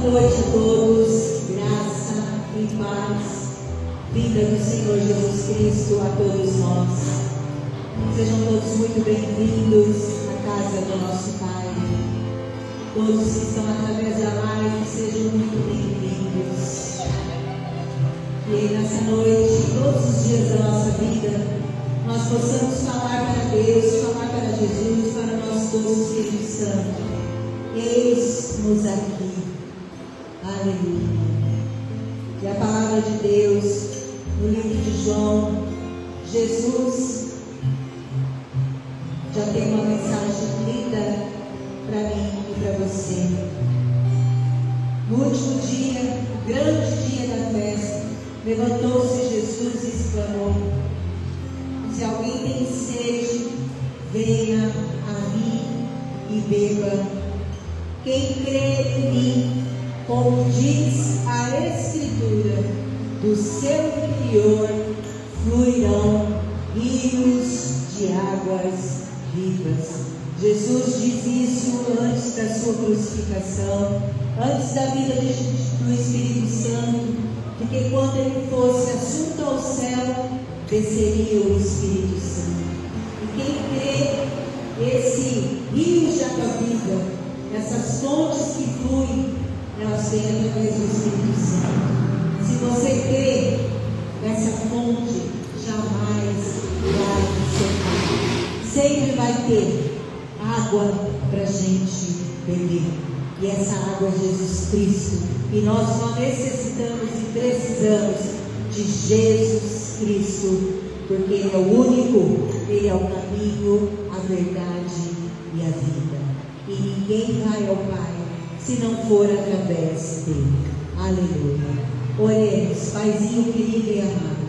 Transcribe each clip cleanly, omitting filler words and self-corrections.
noite a todos, graça e paz, vinda do Senhor Jesus Cristo a todos nós. Sejam todos muito bem-vindos à casa do nosso Pai. Todos que estão através da live, sejam muito bem-vindos. E aí, nessa noite, todos os dias da nossa vida, nós possamos falar para Deus, falar para Jesus, para o nosso doce Espírito Santo. Eis-nos aqui. Aleluia. E a palavra de Deus, no livro de João, Jesus já tem uma mensagem linda para mim e para você. No último dia, o grande dia da festa, levantou-se Jesus e exclamou: se alguém tem sede, venha a mim e beba. Quem crê em mim, como diz a Escritura, do seu interior fluirão rios de águas vivas. Jesus diz isso antes da sua crucificação, antes da vida do Espírito Santo, porque quando ele fosse assunto ao céu, desceria o Espírito Santo. E quem crê, esse rio de água viva, essas fontes que fluem, elas vêm através do Espírito Santo. Se você crê, essa fonte jamais vai secar. Sempre vai ter água para a gente beber. E essa água é Jesus Cristo. E nós só necessitamos e precisamos de Jesus Cristo, porque Ele é o único, Ele é o caminho, a verdade e a vida. E ninguém vai ao Pai se não for através dele. Aleluia. Oremos, Paizinho querido e amado.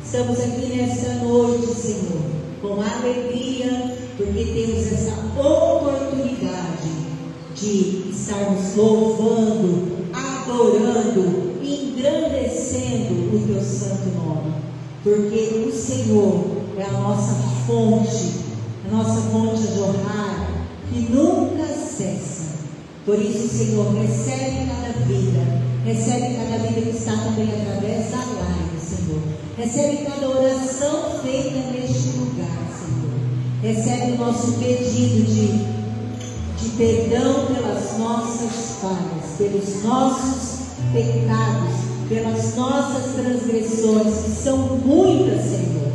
Estamos aqui nesta noite, Senhor, com alegria, porque temos essa oportunidade de estarmos louvando, adorando, engrandecendo o teu santo nome. Porque o Senhor é a nossa fonte a jorrar, que nunca cessa. Por isso, Senhor, recebe cada vida que está também através da live, Senhor. Recebe cada oração feita neste lugar, Senhor. Recebe o nosso pedido de perdão pelas nossas falhas, pelos nossos pecados, pelas nossas transgressões, que são muitas, Senhor.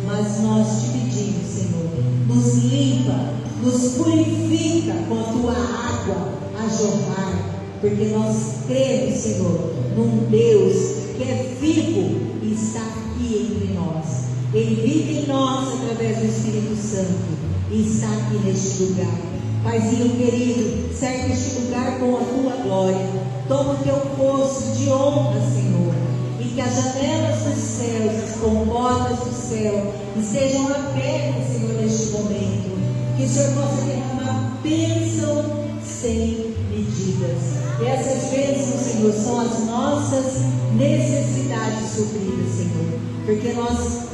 Mas nós te pedimos, Senhor, nos limpa, nos purifica com a tua água a jorrar, porque nós cremos, Senhor, num Deus que é vivo e está aqui entre nós. Ele vive em nós através do Espírito Santo e está aqui neste lugar. Paizinho querido, cerca este lugar com a tua glória. Toma o teu posto de honra, Senhor, e que as janelas dos céus, as comportas do céu, estejam abertas, Senhor, neste momento. Que o Senhor possa derramar bênção sem medidas. E essas bênçãos, Senhor, são as nossas necessidades supridas, Senhor. Porque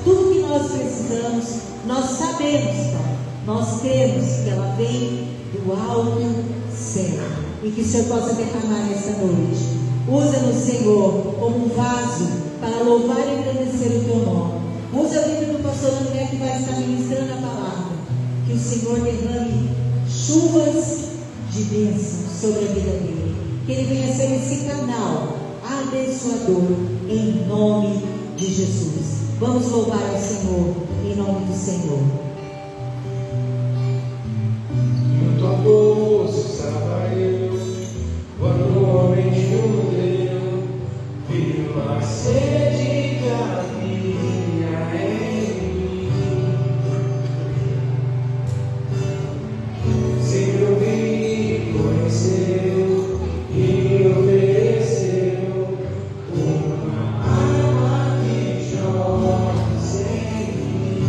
tudo que nós precisamos, nós sabemos, Pai. Nós cremos que ela vem do alto céu. E que o Senhor possa derramar nessa noite. Usa-nos, Senhor, como um vaso para louvar e agradecer o teu nome. Usa a vida do pastor André, que vai estar ministrando a palavra. Que o Senhor derrame chuvas de bênção sobre a vida dele. Que ele venha ser esse canal abençoador em nome de Jesus. Vamos louvar ao Senhor em nome do Senhor. Muito amor estava eu quando o homem judeu viu a sede que havia em mim. Sempre ouvi, conheceu e ofereceu uma água que jorra sem fim.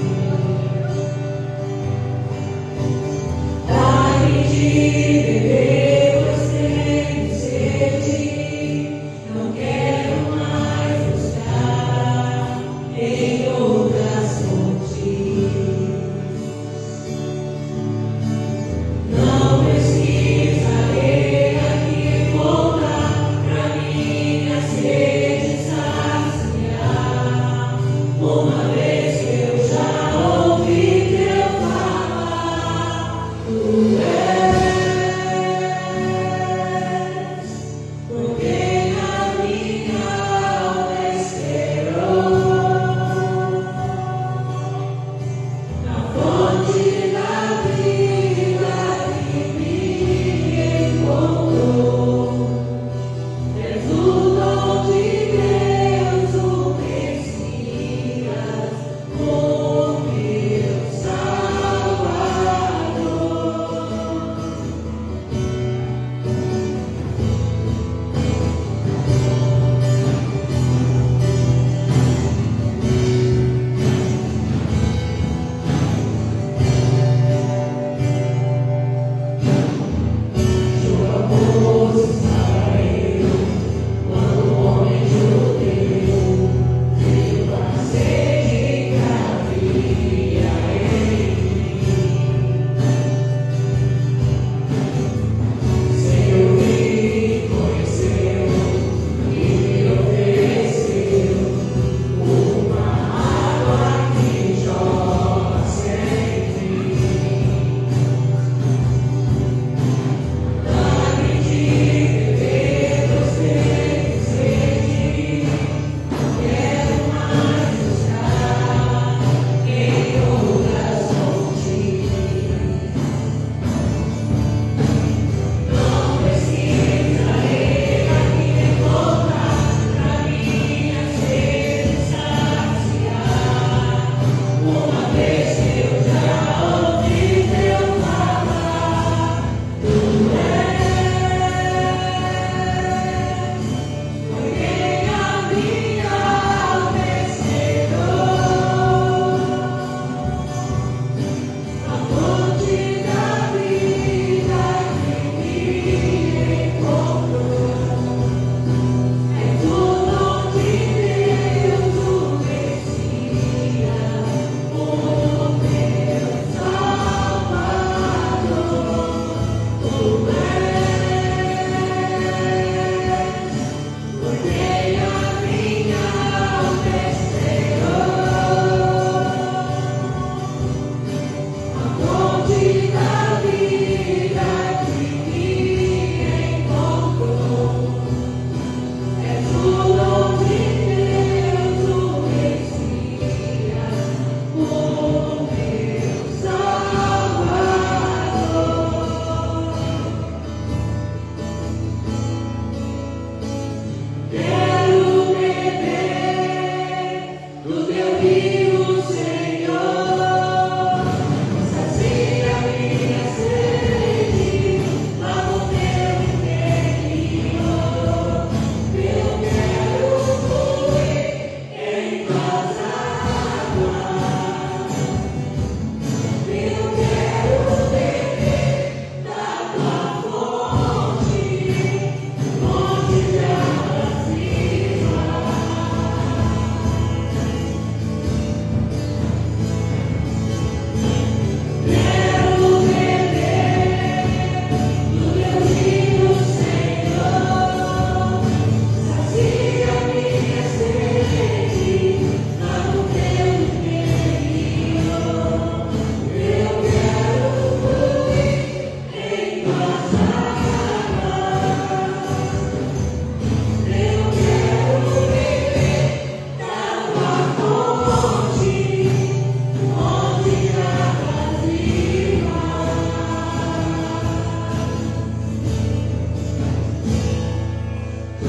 Oh,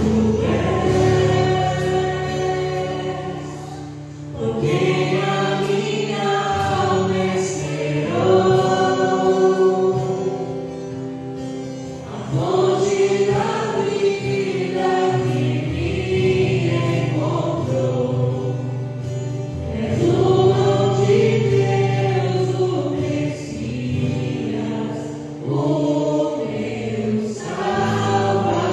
meu Salvador.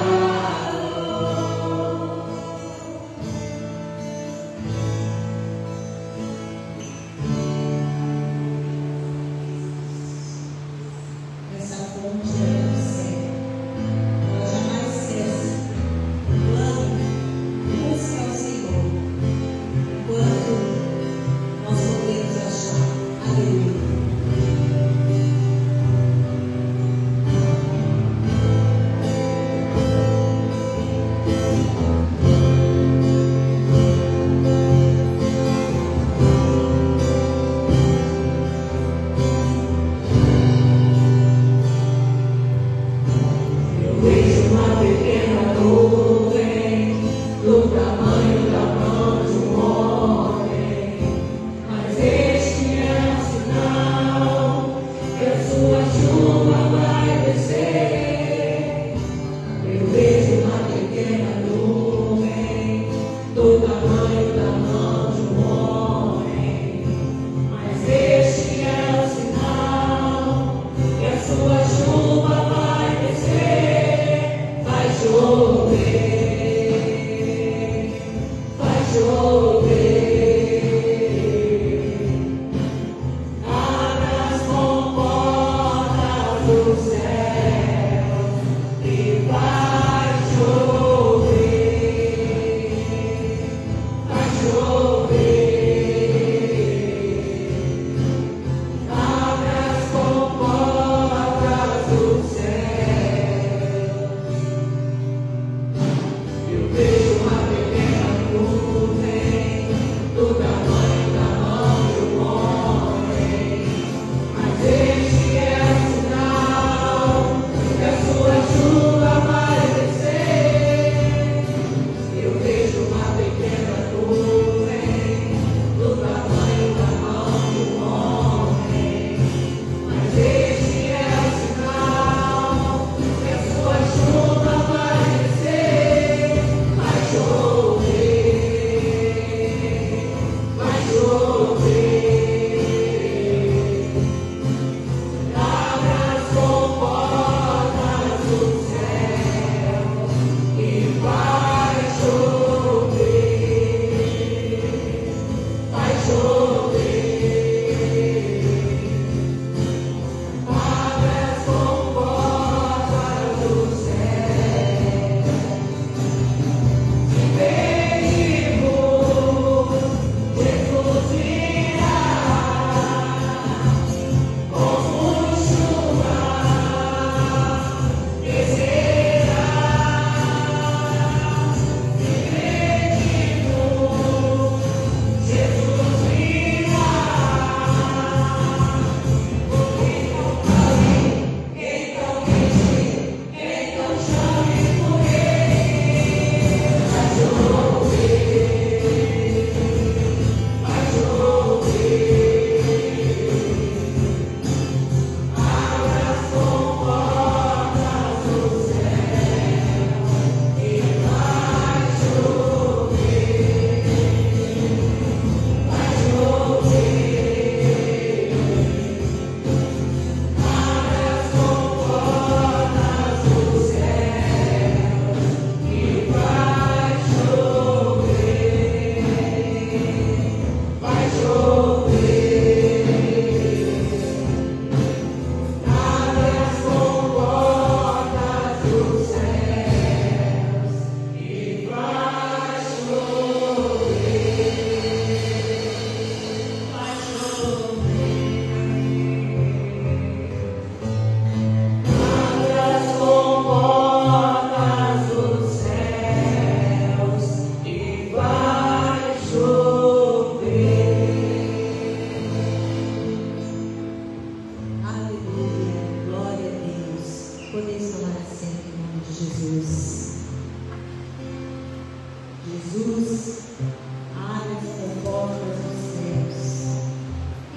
suas áreas confortas dos céus.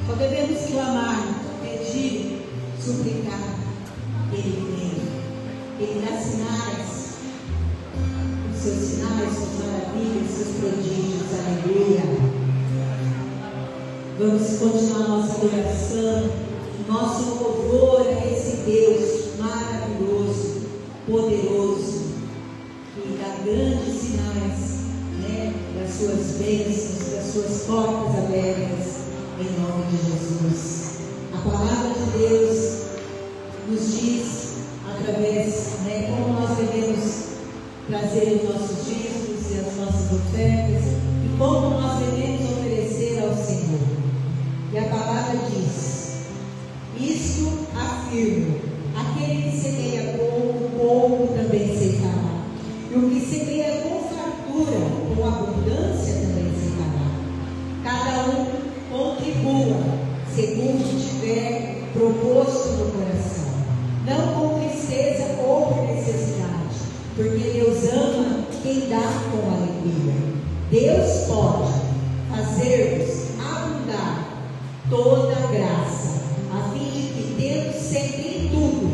Só devemos clamar, pedir, suplicar. Ele vem, Ele dá sinais, os seus sinais, suas maravilhas, seus prodígios. Aleluia. Vamos continuar nossa adoração, nosso louvor a esse Deus maravilhoso, poderoso, que dá grandes sinais, né, das suas bênçãos, das suas portas abertas, em nome de Jesus. A palavra de Deus nos diz, através, né, como nós devemos trazer os nossos dízimos e as nossas ofertas, e como nós devemos oferecer ao Senhor. E a palavra diz: isto afirmo, aquele que semeia pouco, pouco também ceifará. E o que semeia com fartura, com abundância também ceifará. Cada um contribua, segundo tiver proposto no coração, não com tristeza ou por necessidade, porque Deus ama quem dá com alegria. Deus pode fazer-vos abundar toda a graça, a fim de que tendo sempre em tudo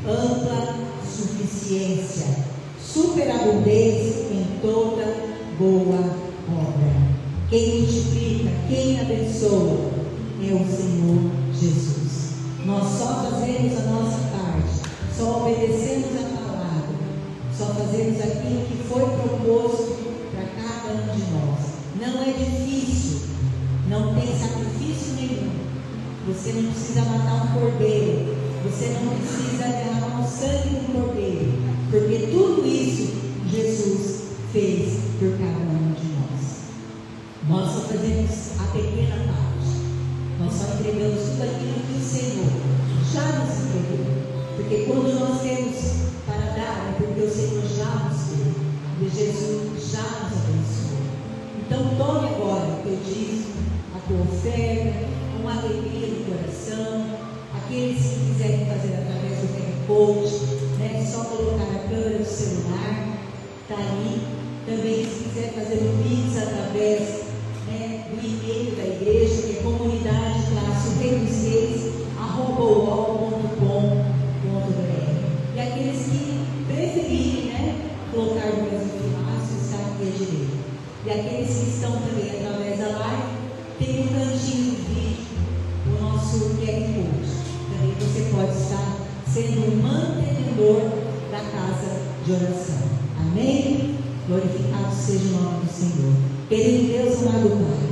ampla suficiência, superabundância em toda boa obra. Quem multiplica, quem abençoa é o Senhor Jesus. Nós só fazemos a nossa parte, só obedecemos a palavra, só fazemos aquilo que foi proposto para cada um de nós. Não é difícil, não tem sacrifício nenhum. Você não precisa matar um cordeiro, você não precisa derramar o sangue do cordeiro, porque tudo isso Jesus fez por cada um de nós. Nós só fazemos a pequena parte, nós só entregamos tudo aquilo que o Senhor já nos entregou, porque quando nós temos para dar, é porque o Senhor já nos deu, e Jesus já nos abençoou. Então tome agora o teu dízimo, a tua oferta, com alegria no coração. Aqueles que quiserem fazer através do QR Code, né, só colocar a câmera do celular, está aí. Também, se quiser fazer o Pix através, né, do e-mail da igreja, que é comunidade classe @uol.com.br. E aqueles que preferirem, né, colocar o Brasil Fácil, está aqui à direita. E aqueles que estão também através da live, tem um cantinho do vídeo, o nosso QR Code. Também você pode estar sendo um mantenedor da casa de oração. Amém? Glorificado seja o nome do Senhor. Querido Deus, amado Pai,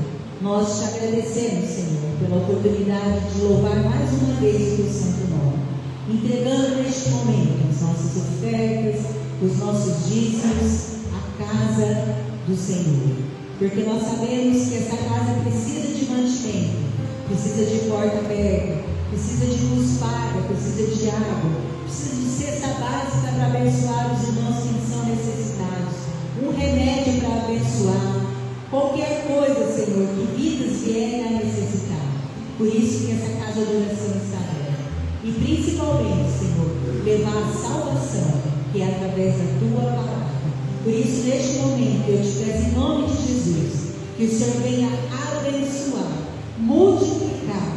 nós te agradecemos, Senhor, pela oportunidade de louvar mais uma vez o teu santo nome, entregando neste momento as nossas ofertas, os nossos dízimos, a casa do Senhor. Porque nós sabemos que essa casa precisa de mantimento, precisa de porta aberta, precisa de luz paga, precisa de água, precisa de cesta básica para abençoar os irmãos que são necessitados, um remédio para abençoar, qualquer coisa, Senhor, que vidas vierem a necessitar. Por isso que essa casa de oração está aberta. E principalmente, Senhor, levar a salvação, que é através da tua palavra. Por isso, neste momento, eu te peço em nome de Jesus, que o Senhor venha abençoar, multiplicar,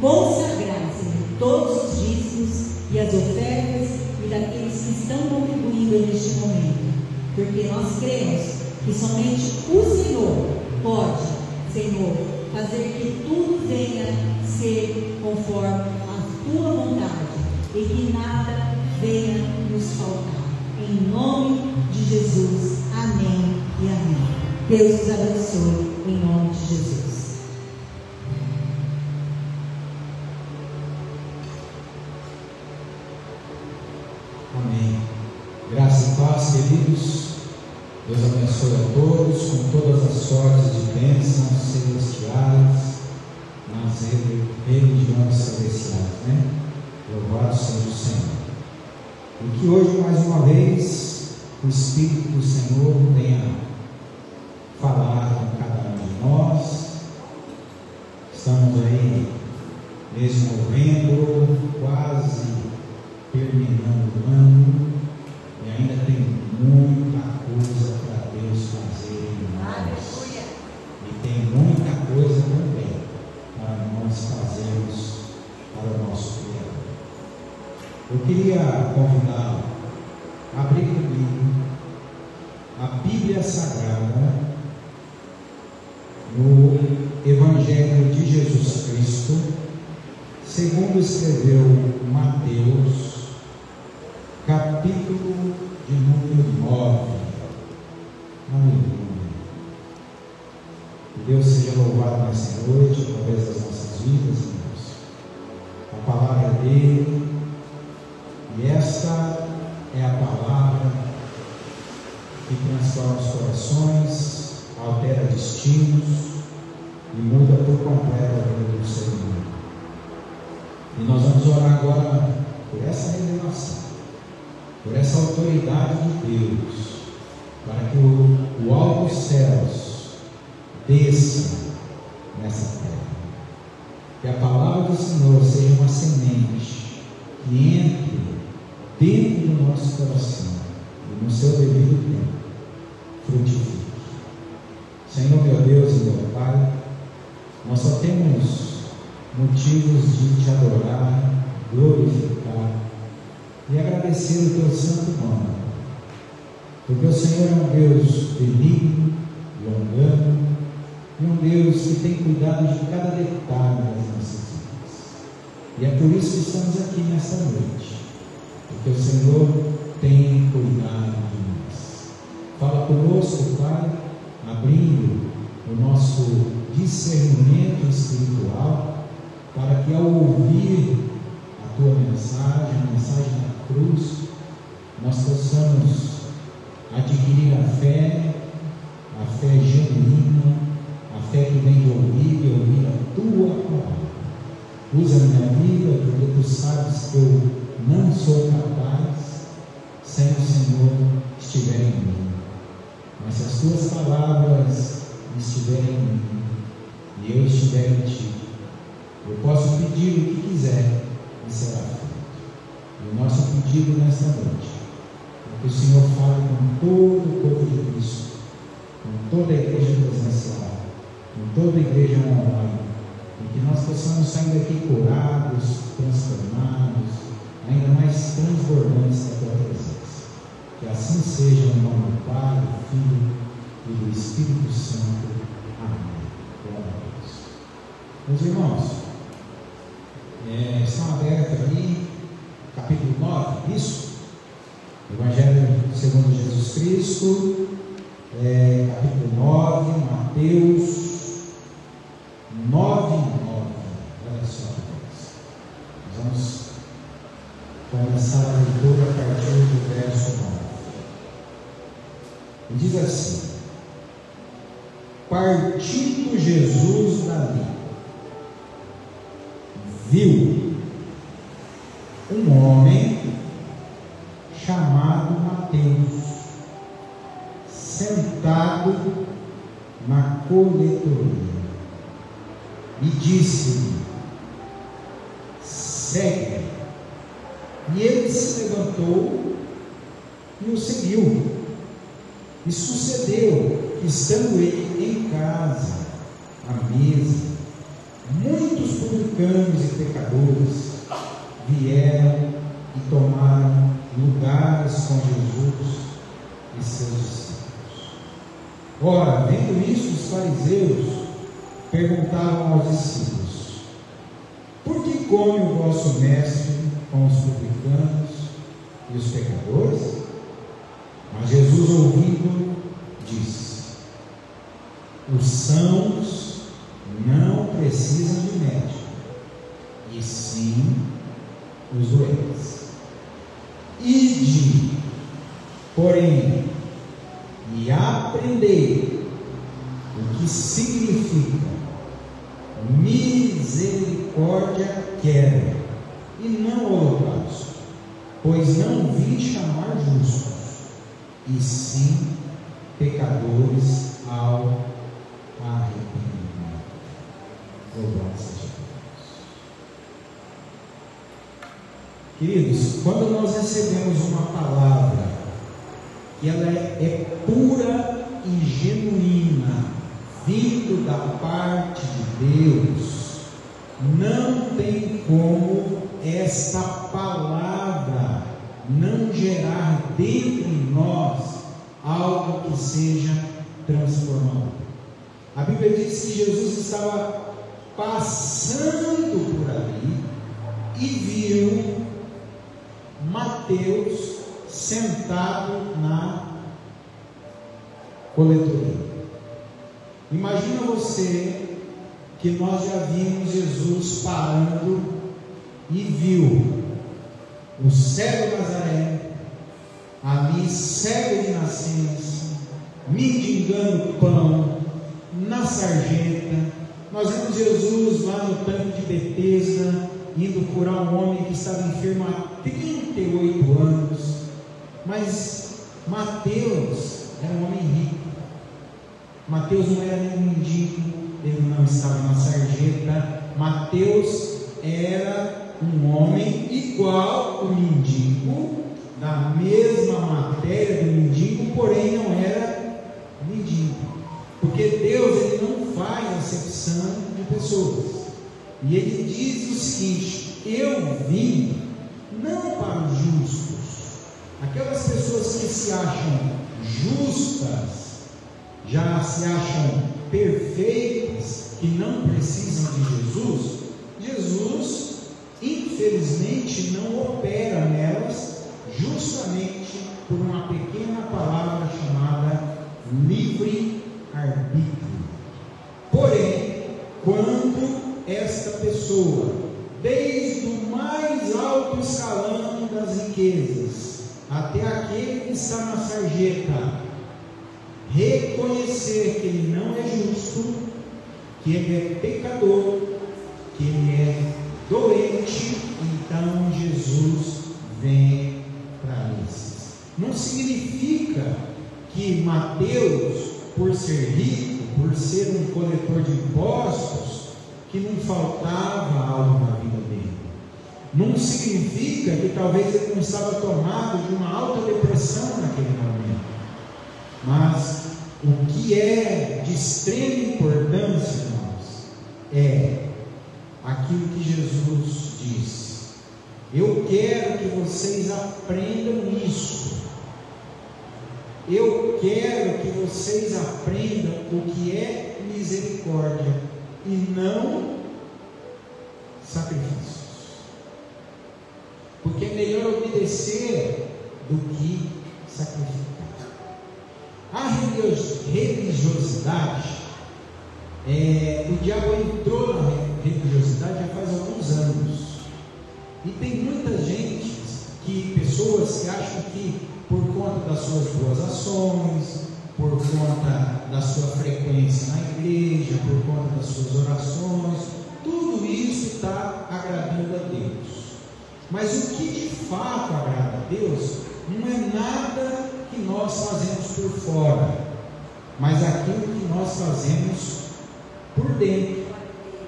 consagrar, Senhor, todos os dízimos e as ofertas e daqueles que estão contribuindo neste momento. Porque nós cremos que somente o Senhor pode, Senhor, fazer que tudo venha ser conforme a tua vontade e que nada venha nos faltar. Em nome de Jesus. Amém e amém. Deus os abençoe em nome de Jesus. Amém. Graça e paz, queridos. Deus abençoe a todos com todas as sortes de bênçãos celestiais nas religiões celestiais, né? Louvado seja o Senhor. E que hoje, mais uma vez, o Espírito do Senhor venha falar com cada um de nós. Estamos aí, mês de novembro, quase terminando o ano, e ainda tem muita coisa para Deus fazer em nós. queria convidá-lo a abrir comigo a Bíblia Sagrada no Evangelho de Jesus Cristo, segundo escreveu Mateus, capítulo de número 9. Aleluia. Que Deus seja louvado nessa noite, através das nossas vidas, irmãos. A palavra dele, e esta é a palavra que transforma os corações, altera destinos e muda por completo a vida do ser humano. E nós vamos orar agora por essa revelação, por essa autoridade de Deus, para que o alto dos céus desça nessa terra. Que a palavra do Senhor seja uma semente que entre dentro do nosso coração e no seu devido tempo frutifique. Senhor, meu Deus e meu Pai, nós só temos motivos de te adorar, glorificar e agradecer o teu santo nome, porque o Senhor é um Deus benigno, longano, e um Deus que tem cuidado de cada detalhe das nossas vidas. E é por isso que estamos aqui nesta noite, porque o Senhor tem cuidado de nós. Fala conosco, Pai, abrindo o nosso discernimento espiritual, para que ao ouvir a tua mensagem, a mensagem da cruz, nós possamos adquirir a fé genuína, a fé que vem de ouvir e ouvir a tua palavra. Usa a minha vida, porque tu sabes que eu não sou capaz sem o Senhor estiver em mim. Mas se as tuas palavras estiverem em mim e eu estiver em ti, eu posso pedir o que quiser e será feito. E o nosso pedido nesta noite é que o Senhor fale com todo o corpo de Cristo, com toda a igreja presencial, com toda a igreja online, e que nós possamos sair daqui curados, transformados, ainda mais transbordantes da tua presença. Que assim seja, em nome do Pai, do Filho e do Espírito Santo. Amém. Glória a Deus. Meus irmãos, estão abertos ali, capítulo 9, isso? Evangelho segundo Jesus Cristo, capítulo 9, Mateus 9, 9. Olha só, nós vamos começar a leitura a partir do verso 9. E diz assim: partindo Jesus dali, viu um homem chamado Mateus sentado na coletoria e disse-lhe: segue. E ele se levantou e o seguiu. E sucedeu que, estando ele em casa, à mesa, muitos publicanos e pecadores vieram e tomaram lugares com Jesus e seus discípulos. Ora, vendo isso, os fariseus perguntavam aos discípulos: por que come o vosso mestre com os publicanos e os pecadores? Mas Jesus, ouvindo, disse: os sãos não precisam de médico, e sim os doentes. Ide, porém, e aprendei o que significa misericórdia quero, e não holocausto, pois não vim chamar justos, e sim pecadores ao arrependimento. Louvado seja Deus. Queridos, quando nós recebemos uma palavra que ela é pura e genuína, vindo da parte de Deus, não tem como esta palavra não gerar dentro de nós algo que seja transformador. A Bíblia diz que Jesus estava passando por ali e viu Mateus sentado na coletoria. Imagina você que nós já vimos Jesus parando e viu o cego Nazaré ali, cego de nascença, mendigando pão na sarjeta. Nós vemos Jesus lá no tanque de Betesda indo curar um homem que estava enfermo há 38 anos. Mas Mateus era um homem rico. Mateus não era nem mendigo, ele não estava na sarjeta. Mateus era um homem igual o mendigo, da mesma matéria do mendigo, porém não era mendigo, porque Deus ele não faz acepção de pessoas. E ele diz o seguinte: eu vim não para os justos, aquelas pessoas que se acham justas, já se acham perfeitas, que não precisam de Jesus. Jesus infelizmente não opera nelas, justamente por uma pequena palavra chamada livre-arbítrio. Porém, quando esta pessoa, desde o mais alto escalão das riquezas até aquele que está na sarjeta, reconhecer que ele não é justo, que ele é pecador, que ele é doente, então Jesus vem para eles. Não significa que Mateus, por ser rico, por ser um coletor de impostos, que não faltava algo na vida dele. Não significa que talvez ele não estava tomado de uma alta depressão naquele momento. Mas o que é de extrema importância, irmãos, é aquilo que Jesus diz: eu quero que vocês aprendam isso. Eu quero que vocês aprendam o que é misericórdia e não sacrifícios. Porque é melhor obedecer do que sacrificar. A religiosidade, o diabo entrou na religiosidade já faz alguns anos. E tem muita gente, pessoas que acham que por conta das suas boas ações, por conta da sua frequência na igreja, por conta das suas orações, tudo isso está agradando a Deus. Mas o que de fato agrada a Deus não é nada que nós fazemos por fora, mas aquilo que nós fazemos por dentro.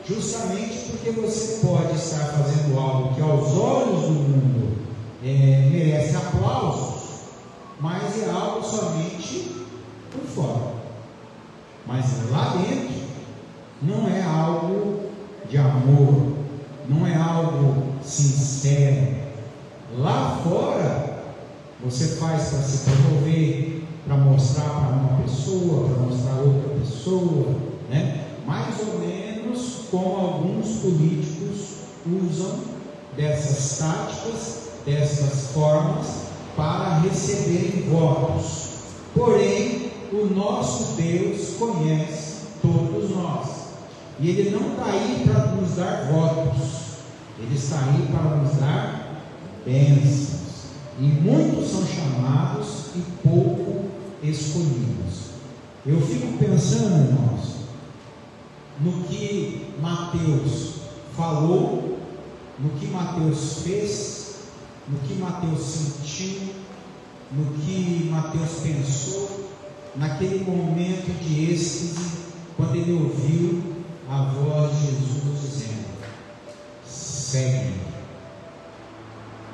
Justamente porque você pode estar fazendo algo que aos olhos do mundo merece aplausos, mas é algo somente por fora. Mas lá dentro não é algo de amor, não é algo sincero. Lá fora você faz para se promover, para mostrar para uma pessoa, para mostrar a outra pessoa, né? Mais ou menos como alguns políticos usam dessas táticas, dessas formas para receberem votos. Porém, o nosso Deus conhece todos nós, e Ele não está aí para nos dar votos, Ele está aí para nos dar bênçãos. E muitos são chamados e pouco escolhidos. Eu fico pensando, irmãos, no que Mateus falou, no que Mateus fez, no que Mateus sentiu, no que Mateus pensou, naquele momento de êxtase, quando ele ouviu a voz de Jesus dizendo: segue-me.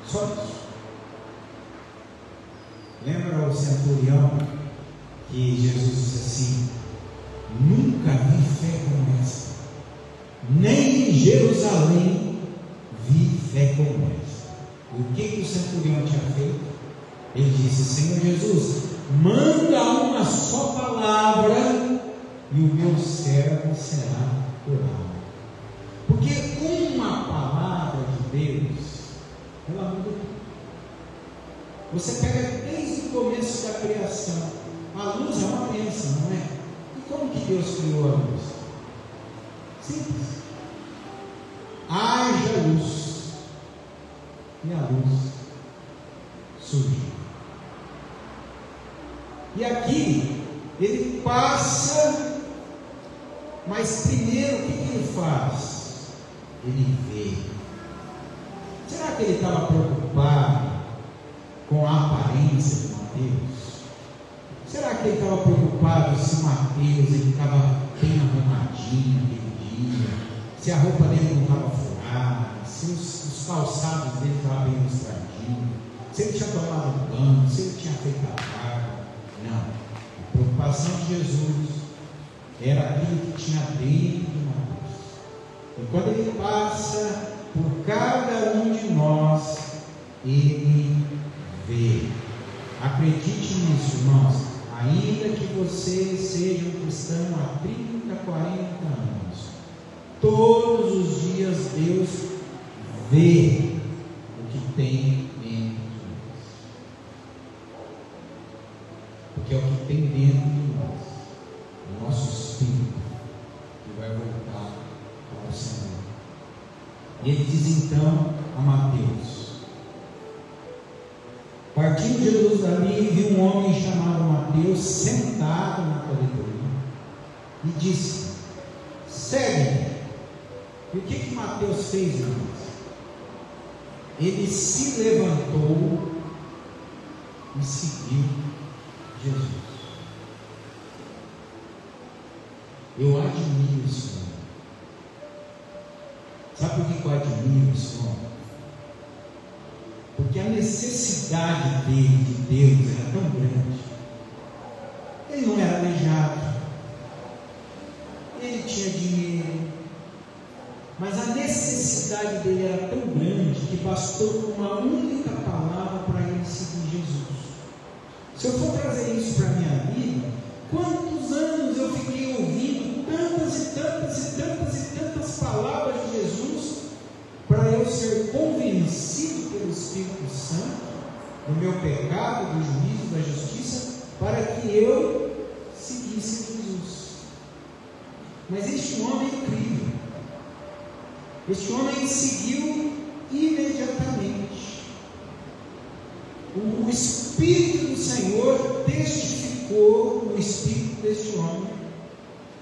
Só isso. Lembra o centurião que Jesus disse assim: nunca vi fé como essa, nem em Jerusalém vi fé como essa. O que o centurião tinha feito? Ele disse: Senhor Jesus, manda uma só palavra e o meu servo será curado. Porque uma palavra de Deus, ela muda tudo. Você pega desde o começo da criação. A luz é uma bênção, não é? E como que Deus criou a luz? Simples. Haja luz, e a luz surgiu. E aqui ele passa, mas primeiro o que ele faz? Ele vê. Será que ele estava preocupado com a aparência de Mateus? Será que ele estava preocupado se Mateus ele estava bem arrumadinho aquele dia, se a roupa dele não estava furada, se os calçados dele estavam bem lustradinhos, se ele tinha tomado um banho, se ele tinha feito a barba? Não. A preocupação de Jesus era aquilo que tinha dentro de Mateus. E quando ele passa por cada um de nós, ele vê. Acredite nisso, irmãos. Ainda que você seja um cristão há 30, 40 anos, todos os dias Deus vê o que tem dentro de nós. Porque é o que tem dentro de nós, o nosso espírito, que vai voltar ao Senhor. E ele diz então a Mateus: partindo Jesus dali, viu um homem chamado Mateus sentado na coletoria e disse: segue-me. E o que Mateus fez, irmãos? Ele se levantou e seguiu Jesus. Eu admiro esse homem. Sabe por que eu admiro esse homem? Porque a necessidade dele, de Deus, era tão grande. Ele não era aleijado, ele tinha dinheiro, mas a necessidade dele era tão grande que bastou uma única palavra para ele seguir Jesus. Se eu for trazer isso para a minha vida, quantos anos eu fiquei ouvindo tantas e tantas e tantas e tantas palavras de Jesus para eu ser convencido pelo Espírito Santo do meu pecado, do juízo, da justiça, para que eu seguisse Jesus. Mas este homem é incrível. Este homem seguiu imediatamente. O Espírito do Senhor testificou no Espírito deste homem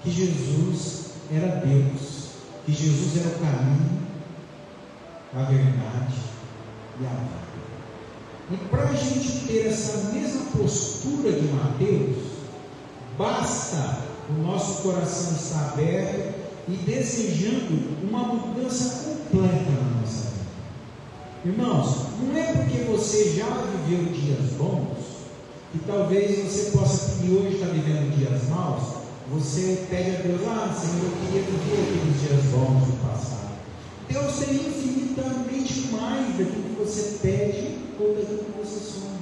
que Jesus era Deus, que Jesus era o caminho, a verdade e a vida. E para a gente ter essa mesma postura de Mateus, basta o nosso coração estar aberto e desejando uma mudança completa na nossa vida. Irmãos, não é porque você já viveu dias bons que talvez você possa, que hoje está vivendo dias maus, você pede a Deus: Senhor, eu queria viver aqueles dias bons do passado. Deus tem infinitamente mais daquilo que você pede ou daquilo que você sonha.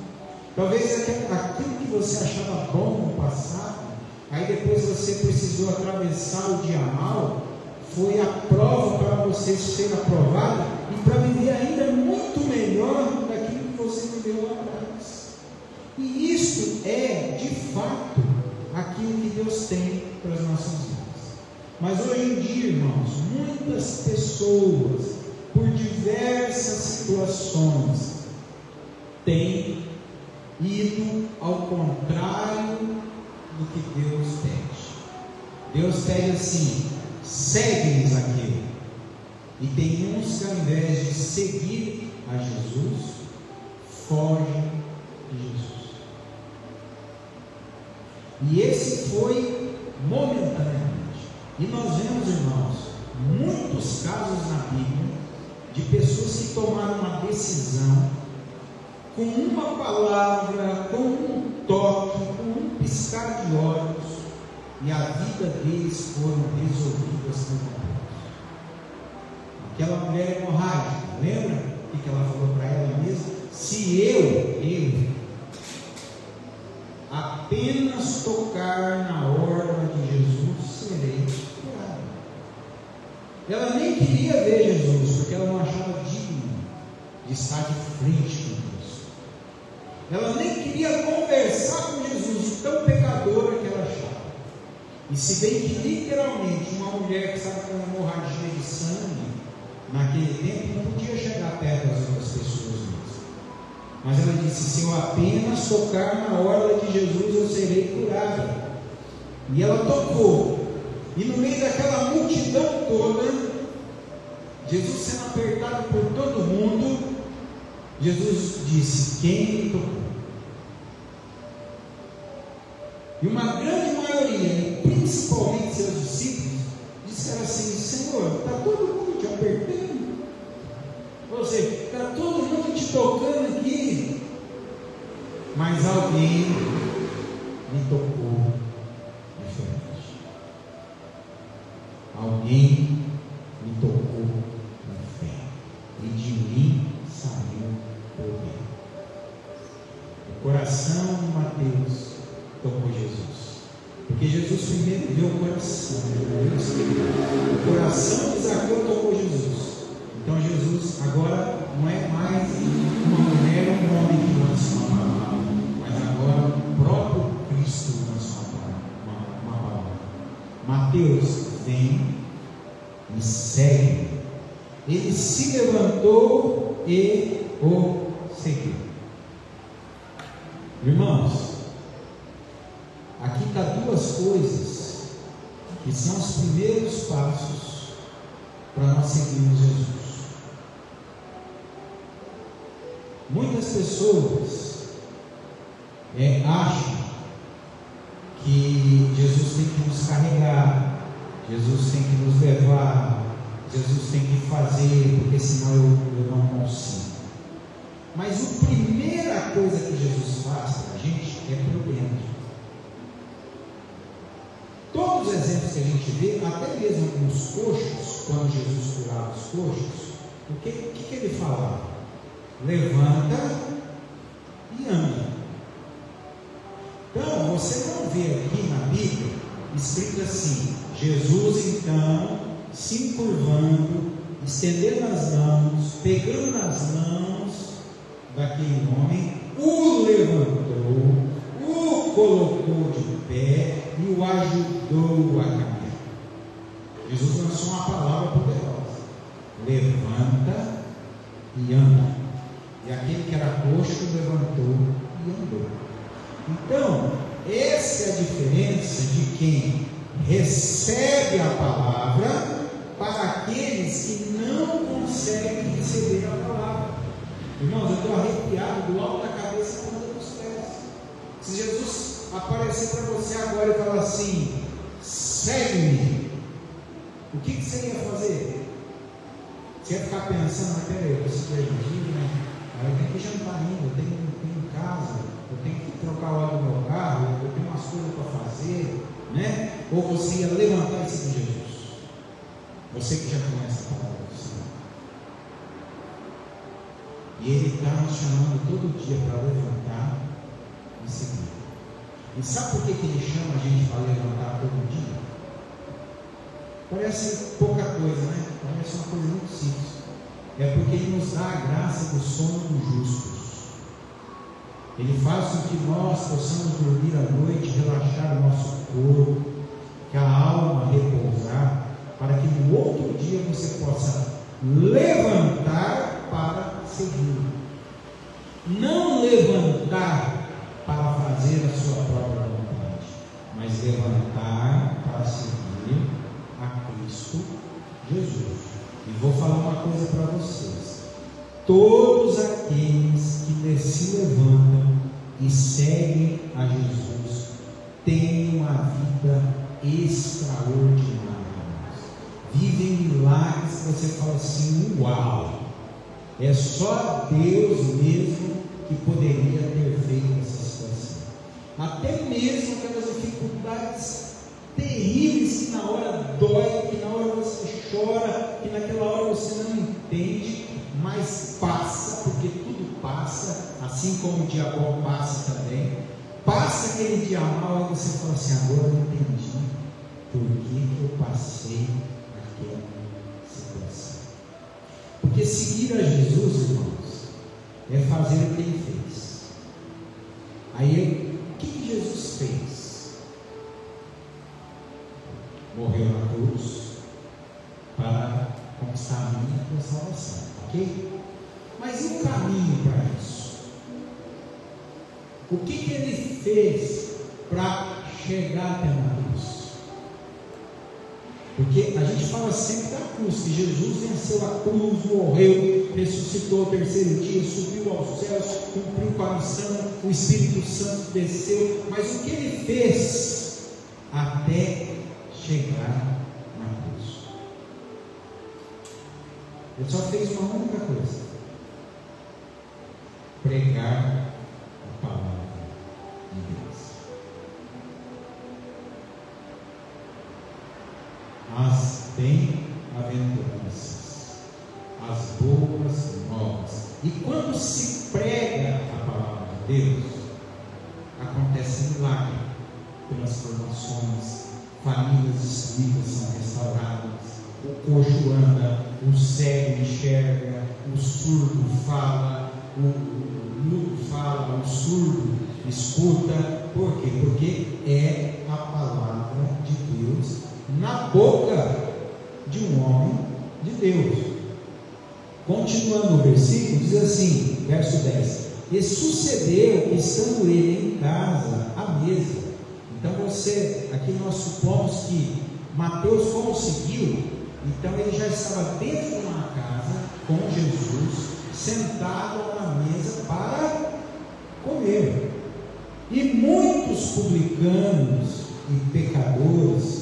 Talvez aquilo que você achava bom no passado, aí depois você precisou atravessar o dia mal, foi a prova para você ser aprovado e para viver ainda muito melhor daquilo que você viveu lá atrás. E isso é, de fato, aquilo que Deus tem para as nossas vidas. Mas hoje em dia, irmãos, muitas pessoas, por diversas situações, têm ido ao contrário do que Deus pede. Deus pede assim: segue-nos aqui. E tem uns que, ao invés de seguir a Jesus, fogem de Jesus. E esse foi momentaneamente. E nós vemos, irmãos, muitos casos na Bíblia de pessoas que tomaram uma decisão com uma palavra, com um toque, com um piscar de olhos, e a vida deles foram resolvidas por Deus. aquela mulher hemorrágica, lembra o que ela falou para ela mesma? Se eu apenas tocar na orla de Jesus, serei curada. Ela nem queria ver Jesus, porque ela não achava digno de estar de frente com Deus. Ela nem queria conversar com Jesus, tão pecadora que ela achava. E se bem que literalmente uma mulher que estava com hemorragia de sangue, naquele tempo não podia chegar perto das outras pessoas mesmo. Mas ela disse: se eu apenas tocar na orla de Jesus, eu serei curada. E ela tocou, e no meio daquela multidão toda, Jesus sendo apertado por todo mundo, Jesus disse: quem me tocou? E uma grande maioria, principalmente seus discípulos, disseram assim: Senhor, está todo mundo te apertando? Ou seja, está todo mundo te tocando aqui, mas alguém me tocou diferente. Alguém me tocou com fé, e de mim saiu poder. O coração de Mateus tocou Jesus, porque Jesus primeiro viu o coração de o coração de Zaqueu tocou Jesus. Então Jesus agora não é mais uma mulher ou um homem que lança uma palavra, mas agora o próprio Cristo lança uma palavra. Mateus, vem e segue. Ele se levantou e o seguiu. Irmãos, aqui está duas coisas que são os primeiros passos para nós seguirmos Jesus. Muitas pessoas acham que Jesus tem que nos carregar, Jesus tem que nos levar, Jesus tem que fazer, porque senão eu não consigo. Mas a primeira coisa que Jesus faz para a gente é por dentro. Todos os exemplos que a gente vê, até mesmo nos coxos, quando Jesus curava os coxos, o que ele falava? Levanta e anda. Então, você não vê aqui na Bíblia escrito assim: Jesus então se encurvando, estendendo as mãos, pegando nas mãos daquele homem, o levantou, o colocou de pé e o ajudou a caminhar. Jesus lançou uma palavra poderosa: levanta e anda. E aquele que era coxo levantou e andou. Então, essa é a diferença de quem recebe a palavra para aqueles que não conseguem receber a palavra. Irmãos, eu estou arrepiado do alto da cabeça à ponta dos pés. Se Jesus aparecer para você agora e falar assim: segue-me, o que você ia fazer? Você ia ficar pensando: mas peraí, eu preciso ir, né? Eu tenho que jantar ainda, eu tenho casa, eu tenho que trocar o óleo do meu carro, eu tenho umas coisas para fazer, né? Ou você ia levantar e seguir Jesus? Você que já conhece a palavra do Senhor. E Ele está nos chamando todo dia para levantar e seguir. E sabe por que Ele chama a gente para levantar todo dia? Parece pouca coisa, né? Parece uma coisa muito simples. É porque Ele nos dá a graça do sono dos justos. Ele faz com que nós possamos dormir à noite, relaxar o nosso corpo, que a alma repousar, para que no outro dia você possa levantar para seguir. Não levantar para fazer a sua própria vontade, mas levantar para seguir a Cristo Jesus. E vou falar uma coisa para vocês: todos aqueles que se levantam e seguem a Jesus têm uma vida extraordinária, vivem milagres que você fala assim: uau, é só Deus mesmo que poderia ter feito essa situação. Até mesmo aquelas dificuldades terríveis que na hora dói, que na hora você chora, que naquela hora você não entende, mas passa, porque tudo passa, assim como o dia bom passa também. Passa aquele dia mal e você fala assim: agora eu entendi por que eu passei aquela situação. Porque seguir a Jesus, irmãos, é fazer o que Ele fez. Aí, o que Jesus fez? Morreu na cruz para conquistar a minha e a salvação, ok? Mas e o caminho para isso? O que Ele fez para chegar até na cruz? Porque a gente fala sempre da cruz, que Jesus venceu a cruz, morreu, ressuscitou ao terceiro dia, subiu aos céus, cumpriu com a missão, o Espírito Santo desceu. Mas o que Ele fez até chegar na cruz? Ele só fez uma única coisa: pregar a palavra de Deus. As bem-aventuranças, as boas novas. E quando se prega a palavra de Deus, acontece milagre, transformações, famílias destruídas são restauradas, o coxo anda, o cego enxerga, o surdo fala, o mudo fala, o surdo escuta. Por quê? Porque é a palavra de Deus na boca de um homem de Deus. Continuando o versículo, diz assim, verso 10: e sucedeu que, estando ele em casa, à mesa. Então aqui nós supomos que Mateus conseguiu, então ele já estava dentro de uma casa com Jesus, sentado na mesa para comer. E muitos publicanos e pecadores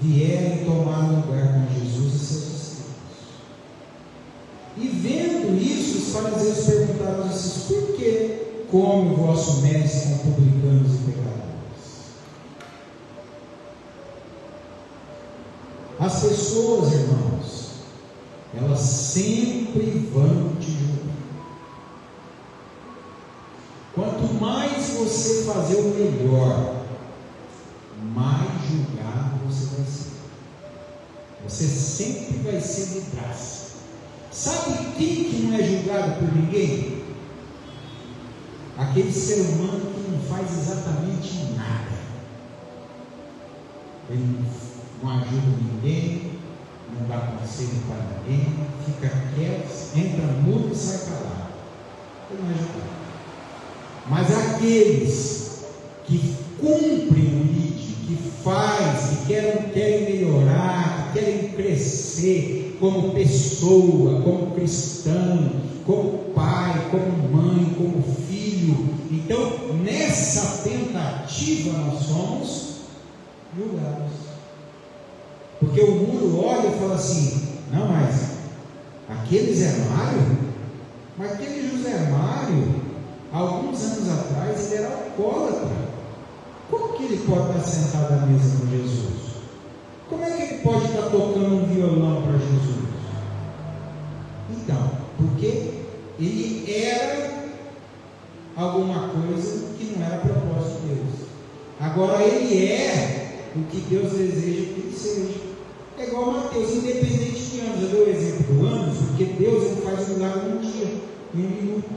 vieram e tomaram lugar com Jesus e seus discípulos. E vendo isso, os fariseus perguntaram aos discípulos: por que come o vosso mestre com publicanos e pecadores? As pessoas, irmãos, elas sempre vão te julgar. Quanto mais você fazer o melhor, mais julgado você vai ser. Você sempre vai ser de graça. Sabe quem que não é julgado por ninguém? Aquele ser humano que não faz exatamente nada. Ele não ajuda ninguém, não dá conselho para ninguém, fica quieto, entra mudo e sai calado. Ele não é julgado. Mas aqueles que cumprem o limite, que fazem, que querem melhorar, que querem crescer como pessoa, como cristão, como pai, como mãe, como filho, então nessa tentativa nós somos julgados. Porque o mundo olha e fala assim: não, mas aquele Zé Mário, mas aquele José Mário, alguns anos atrás, ele era alcoólatra. Como que ele pode estar sentado à mesa com Jesus? Como é que ele pode estar tocando um violão para Jesus? Então, porque ele era alguma coisa que não era propósito de Deus. Agora ele é o que Deus deseja que ele seja. É igual a Mateus, independente de anos. Eu dou o exemplo do anos, porque Deus ele faz um milagre em um dia, em um minuto.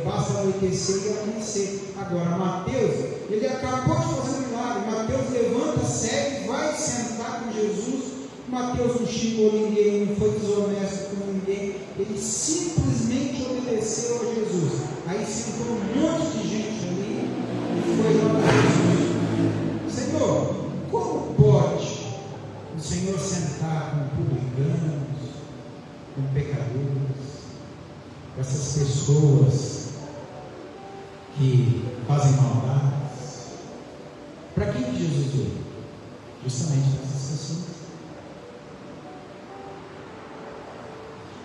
Basta anoitecer e amanhecer. Agora Mateus, ele acabou de fazer um milagre. Mateus levanta, segue, vai sentar com Jesus. Mateus não xingou ninguém, não foi desonesto com ninguém, ele simplesmente obedeceu a Jesus. Aí sentou um monte de gente ali e foi lá para Jesus: Senhor, como pode o Senhor sentar com publicanos, com pecadores, com essas pessoas que fazem maldades? Para quem Jesus veio? Justamente para essas pessoas.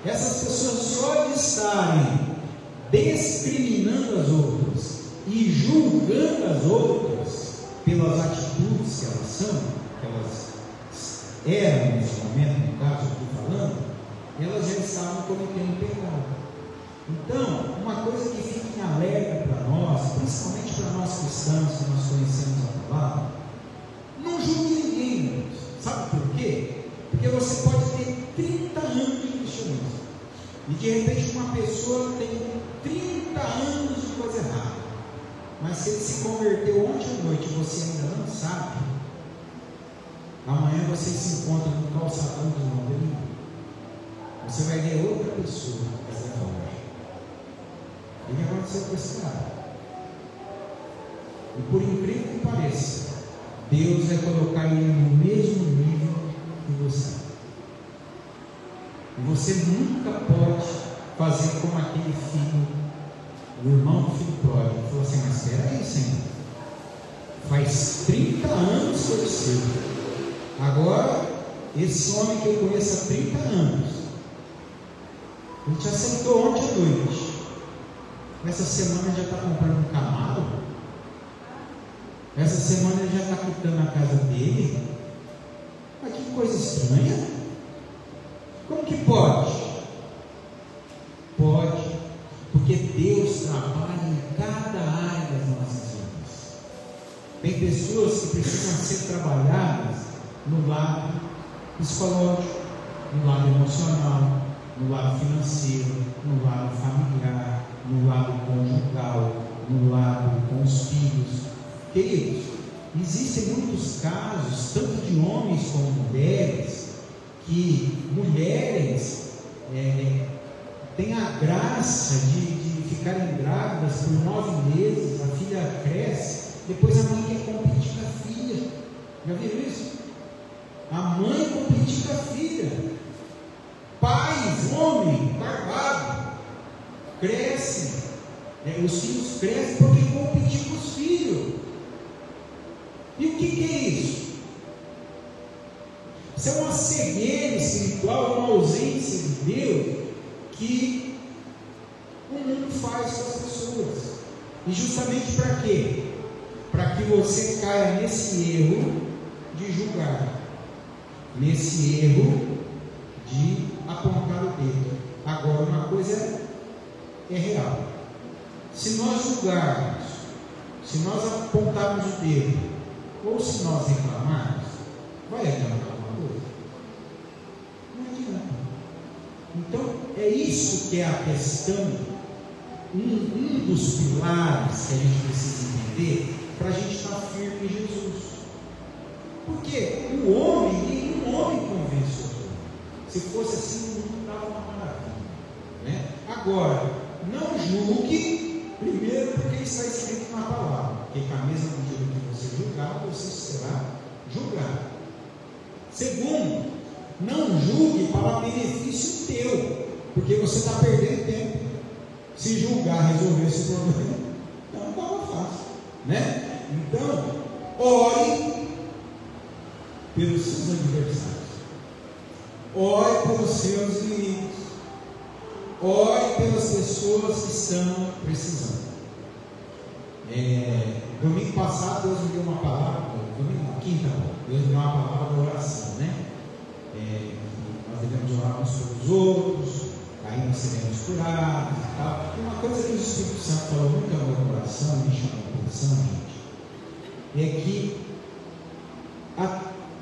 Essas pessoas, só de estarem discriminando as outras e julgando as outras pelas atitudes que elas são, que elas eram nesse momento, no caso aqui falando, elas já estavam cometendo pecado. Então, uma coisa que fica em alerta para nós, principalmente para nós cristãos que nós conhecemos a palavra, não julgue ninguém, irmãos. Sabe por quê? Porque você pode ter 30 anos de cristianismo e de repente uma pessoa tem 30 anos de coisa errada, mas se ele se converteu ontem à noite e você ainda não sabe, amanhã você se encontra no calçadão do irmão dele, você vai ver outra pessoa essa hora. O que aconteceu com esse cara? E por incrível que pareça, Deus vai colocar ele no mesmo nível que você. E você nunca pode fazer como aquele filho, o irmão do filho pródigo, que falou assim: mas espera aí, Senhor, faz 30 anos que eu te sirvo, agora esse homem que eu conheço há 30 anos, ele te aceitou ontem à noite, essa semana já está comprando um Camaro, essa semana ele já está quitando a casa dele. Mas que coisa estranha. Como que pode? Pode, porque Deus trabalha em cada área das nossas vidas. Tem pessoas que precisam ser trabalhadas no lado psicológico, no lado emocional, no lado financeiro, no lado familiar, no lado conjugal, no lado com os filhos. Queridos, existem muitos casos, tanto de homens como mulheres, que mulheres têm a graça de ficarem grávidas por 9 meses, a filha cresce, depois a mãe quer competir com a filha. Já viram isso? A mãe competir com a filha. Pais, homem, barbado, crescem, os filhos crescem porque competem com os filhos. E o que é isso? Isso é uma cegueira espiritual, uma ausência de Deus que o mundo faz com as pessoas. E justamente para quê? Para que você caia nesse erro de julgar, nesse erro de apontar o dedo. Agora, uma coisa é real: se nós julgarmos, se nós apontarmos o dedo, ou se nós reclamarmos, vai adiantar alguma coisa? Não adianta. Então, é isso que é a questão, um dos pilares que a gente precisa entender para a gente estar firme em Jesus. Porque o homem, nenhum homem convence o outro. Se fosse assim, o mundo estava uma maravilha, né? Agora, não julgue, primeiro porque está escrito na palavra, porque com a mesma medida que você julgar, você será julgado. Segundo, não julgue para benefício teu, porque você está perdendo tempo. Se julgar resolver esse problema, não estava fácil, né? Então, ore pelos seus adversários, ore pelos seus inimigos, ore pelas pessoas que estão precisando. Domingo passado Deus me deu uma palavra, quinta, Deus me deu uma palavra de oração, né? Nós devemos orar uns pelos outros, aí nós seremos curados e tal. E uma coisa que o Espírito Santo falou muito ao meu coração, me chamou a atenção, gente, é que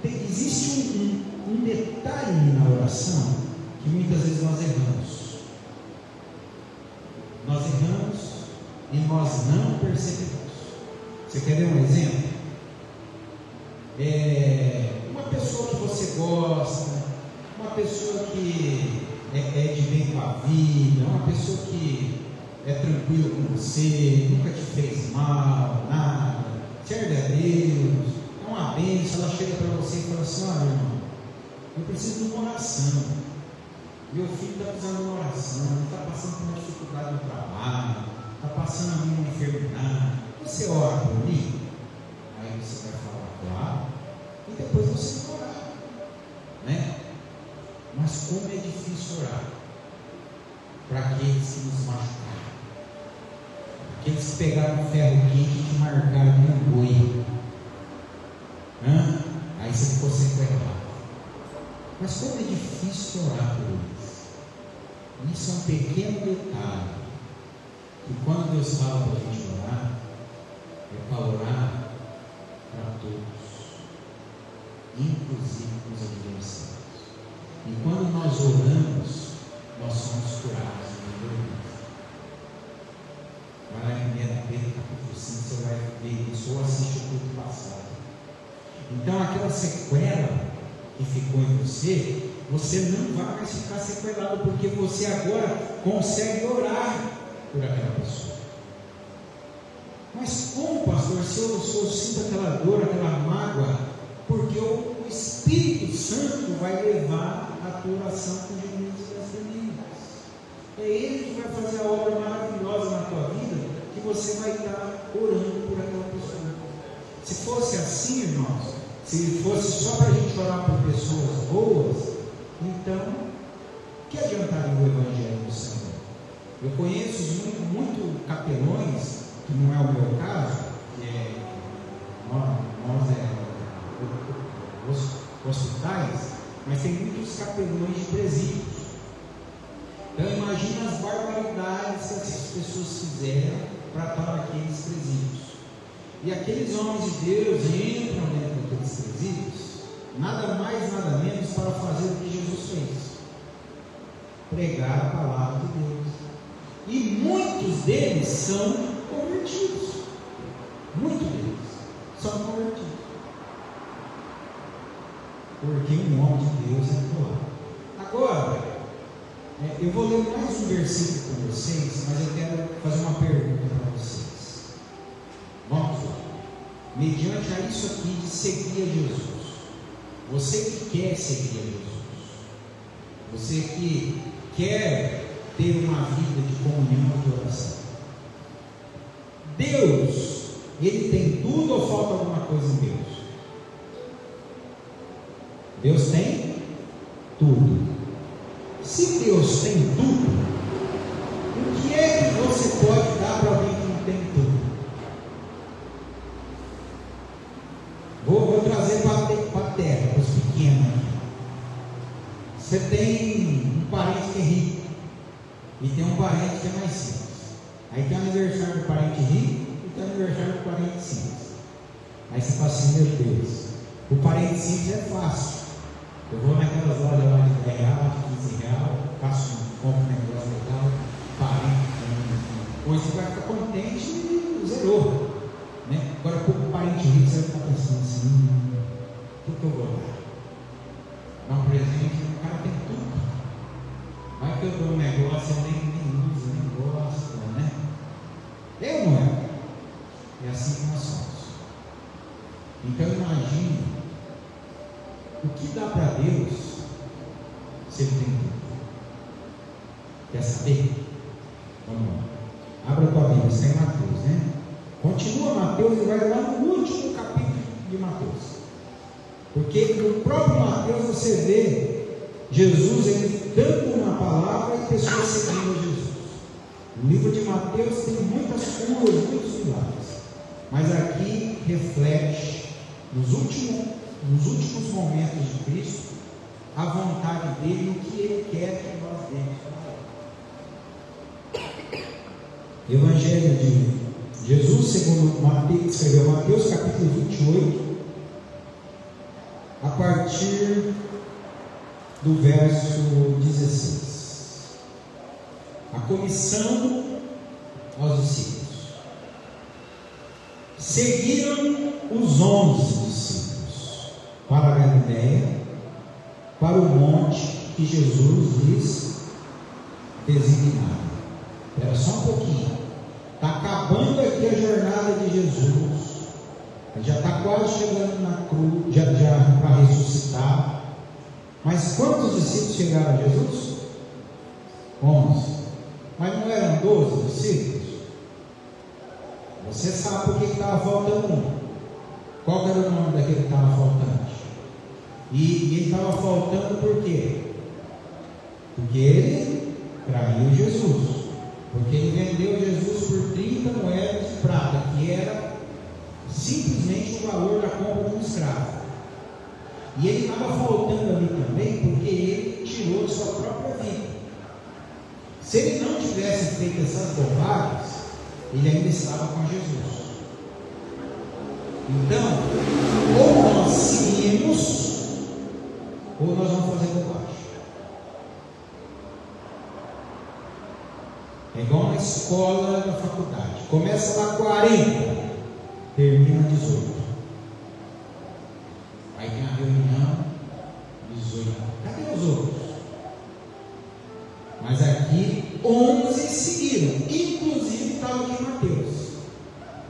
existe um detalhe na oração que muitas vezes nós erramos. Nós erramos e nós não percebemos. Você quer ver um exemplo? Uma pessoa que você gosta, uma pessoa que é de bem com a vida, uma pessoa que é tranquila com você, nunca te fez mal, nada, serve a Deus, é uma bênção. Ela chega para você e fala assim: olha, irmão, eu preciso de uma oração, meu filho está precisando de uma oração, está passando por uma dificuldade no trabalho, está passando a minha enfermidade, você ora por mim? Aí você vai falar, claro, e depois você vai orar, né? Mas como é difícil orar para aqueles que nos machucaram, aqueles que pegaram o ferro quente e te marcaram no boi, aí você ficou sequelado. Mas como é difícil orar por eles. Isso é um pequeno detalhe. E quando Deus fala para a gente orar, é para orar para todos, inclusive para os adversários. E quando nós oramos, nós somos curados em doença. Vai lá em 1 Pedro capítulo 5, você vai ver isso, ou assiste o culto passado. Então aquela sequela que ficou em você, você não vai mais ficar sequelado, porque você agora consegue orar por aquela pessoa. Mas como, pastor, se eu sinto aquela dor, aquela mágoa? Porque o Espírito Santo vai levar a tua oração com gemidos e blasfemias. É Ele que vai fazer a obra maravilhosa na tua vida, que você vai estar orando por aquela pessoa. Se fosse assim, irmãos, se fosse só para a gente orar por pessoas boas, então, que adiantaria o Evangelho do Senhor? Eu conheço muito capelões, que não é o meu caso, que nós hospitais, mas tem muitos capelões de presídios. Então imagina as barbaridades que essas pessoas fizeram para estar naqueles presídios. E aqueles homens de Deus entram dentro daqueles presídios, nada mais, nada menos, para fazer o que Jesus fez: pregar a palavra de Deus. E muitos deles são convertidos. Muitos deles são convertidos. Porque o nome de Deus é claro. Agora, eu vou ler mais um versículo com vocês, mas eu quero fazer uma pergunta para vocês. Vamos lá. Mediante a isso aqui de seguir a Jesus, você que quer seguir a Jesus, você que quer ter uma vida de comunhão e de oração, Deus, Ele tem tudo ou falta alguma coisa em Deus? Deus tem tudo. Se Deus tem tudo, o que é que você pode dar para alguém que não tem tudo? Vou trazer para a terra, para os pequenos aqui. Você tem um parente que é rico e tem um parente que é mais simples. Aí tem o aniversário do parente rico e tem o aniversário do parente simples. Aí você fala assim: meu Deus, o parente simples é fácil. Eu vou naquelas lojas lá de 10 reais, de 15 reais, compro um negócio legal, parente, ou você vai ficar contente e zerou. Né? Agora, para o parente rico, você vai ficar pensando assim: o que eu vou dar? Dar um presente, o cara tem tudo. Vai que eu dou um negócio, eu nem uso, nem gosto, né? Eu não é. É assim que nós somos. Então, imagine o que dá para Deus se Ele tem tudo. Quer saber? Vamos lá. Abra a tua Bíblia, está em Mateus, né? Continua Mateus e vai lá no último capítulo de Mateus. Porque no próprio Mateus você vê Jesus ele dando uma palavra e pessoas seguindo Jesus. O livro de Mateus tem muitas curas, muitos milagres. Mas aqui reflete nos últimos momentos de Cristo a vontade dele e o que ele quer que nós demos para ele. Evangelho de Jesus segundo Mateus, escreveu Mateus capítulo 28, a partir do verso 16. A comissão aos discípulos. Seguiram os 11 discípulos para a Galiléia, para o monte que Jesus lhes designara. Espera só um pouquinho. Está acabando aqui a jornada de Jesus. Ele já está quase chegando na cruz, já para ressuscitar. Mas quantos discípulos chegaram a Jesus? 11. Mas não eram 12 discípulos? Você sabe por que estava faltando um. Qual era o nome daquele que estava faltando? E ele estava faltando por quê? Porque ele traiu Jesus. Porque ele vendeu Jesus por 30 moedas de prata, que era simplesmente o valor da compra de um escravo. E ele estava voltando ali também porque ele tirou a sua própria vida. Se ele não tivesse feito essas bobagens, ele ainda estava com Jesus. Então, ou nós seguimos, ou nós vamos fazer bobagem. É igual na escola, na faculdade. Começa lá 40, termina 18. Aí tem a reunião, 18. Cadê os outros? Mas aqui 11 seguiram. Inclusive estava aqui Mateus,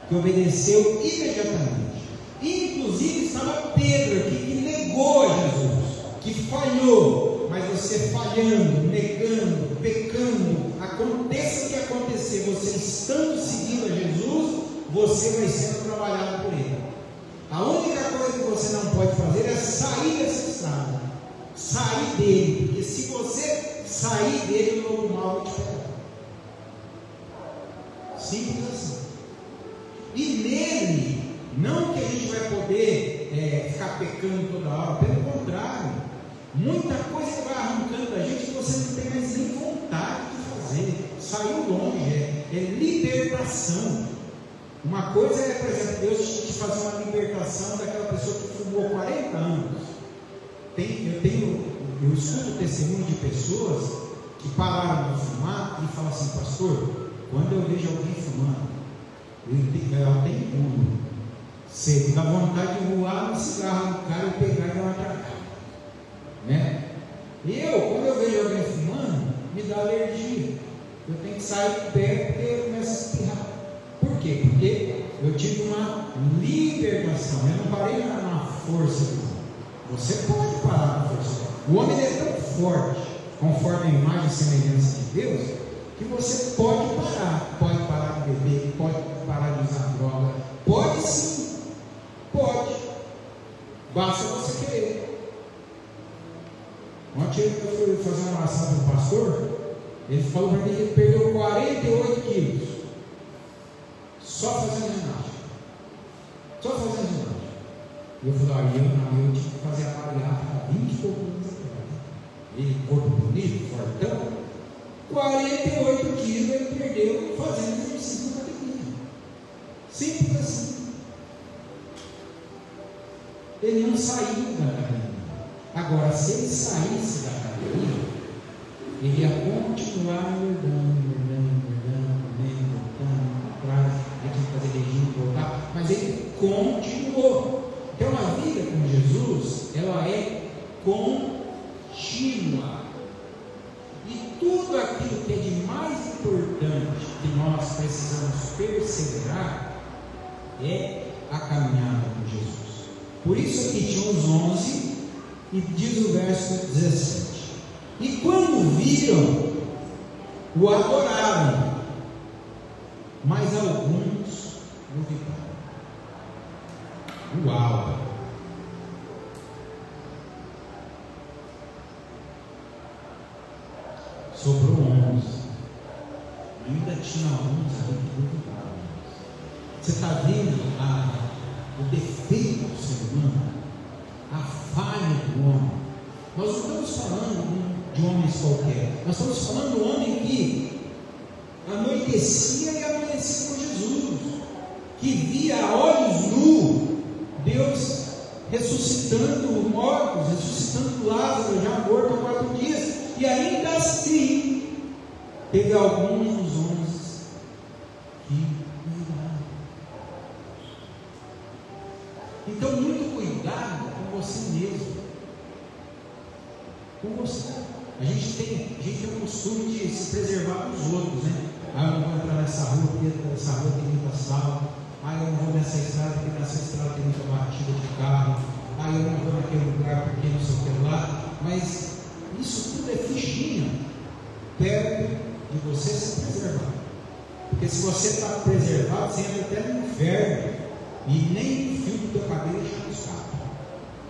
que obedeceu imediatamente. Inclusive estava Pedro aqui, que negou a Jesus, que falhou. Mas você falhando, negando, pecando, aconteça o que acontecer, você estando seguindo a Jesus, você vai sendo trabalhado por Ele. A única coisa que você não pode fazer é sair dessa estrada, sair dele, porque se você sair dele, o lobo mau vai te pegar. Simples assim. E nele, não que a gente vai poder ficar pecando toda hora, pelo contrário, muita coisa vai arrancando da gente que você não tem mais nem vontade de fazer. Saiu longe, é libertação. Uma coisa é, por exemplo, Deus te fazer uma libertação daquela pessoa que fumou 40 anos. Eu escuto o testemunho de pessoas que pararam de fumar e falam assim: pastor, quando eu vejo alguém fumando, eu tenho pulo. Você dá vontade de voar no cigarro do cara e pegar e dar uma tracada, né? Quando eu vejo alguém fumando, me dá alergia. Eu tenho que sair de perto porque eu começo a espirrar. Por quê? Porque eu tive uma libertação. Eu não parei na força do homem. Você pode parar na força. O homem é tão forte, conforme a imagem e semelhança de Deus, que você pode parar. Pode parar de beber, pode parar de usar droga. Pode sim. Pode. Basta você querer. Ontem eu fui fazer uma oração para o pastor. Ele falou para mim que ele perdeu 48 quilos. Só fazendo ginástica. Só fazendo ginástica. E eu falei: eu tive que fazer a bariátrica há 20 e poucos anos atrás. Ele, corpo bonito, fortão. 48 quilos ele perdeu fazendo exercício na academia. Simples assim. Ele não saiu da academia. Agora, se ele saísse da academia, ele ia continuar engordando, atrás, aí tinha que fazer regime, voltar, mas ele continuou. Então a vida com Jesus, ela é contínua. E tudo aquilo que é de mais importante que nós precisamos perseverar é a caminhada com Jesus. Por isso aqui tinha os 11 e diz o verso 17: e quando viram, o adoraram, mas alguns duvidaram. Uau! Sobrou 11. Ainda tinha alguns ali que duvidaram. Você está vendo o defeito do ser humano? A falha do homem. Nós não estamos falando de homens qualquer. Nós estamos falando de um homem que anoitecia e amanhecia com Jesus, que via a olhos nus Deus ressuscitando mortos, ressuscitando Lázaro, já morto há 4 dias, e ainda assim teve alguns dos homens que duvidaram. Então, muito cuidado com você mesmo, com você. A gente tem o costume de se preservar dos outros, né? Eu não vou entrar nessa rua porque essa rua tem muita assalto. Eu não vou nessa estrada porque nessa estrada tem muita batida de carro. Eu não vou naquele lugar porque não sei o que lá. Mas isso tudo é fichinha perto de você se preservar. Porque se você está preservado, você entra até no inferno e nem o fio do teu cabelo já escapa.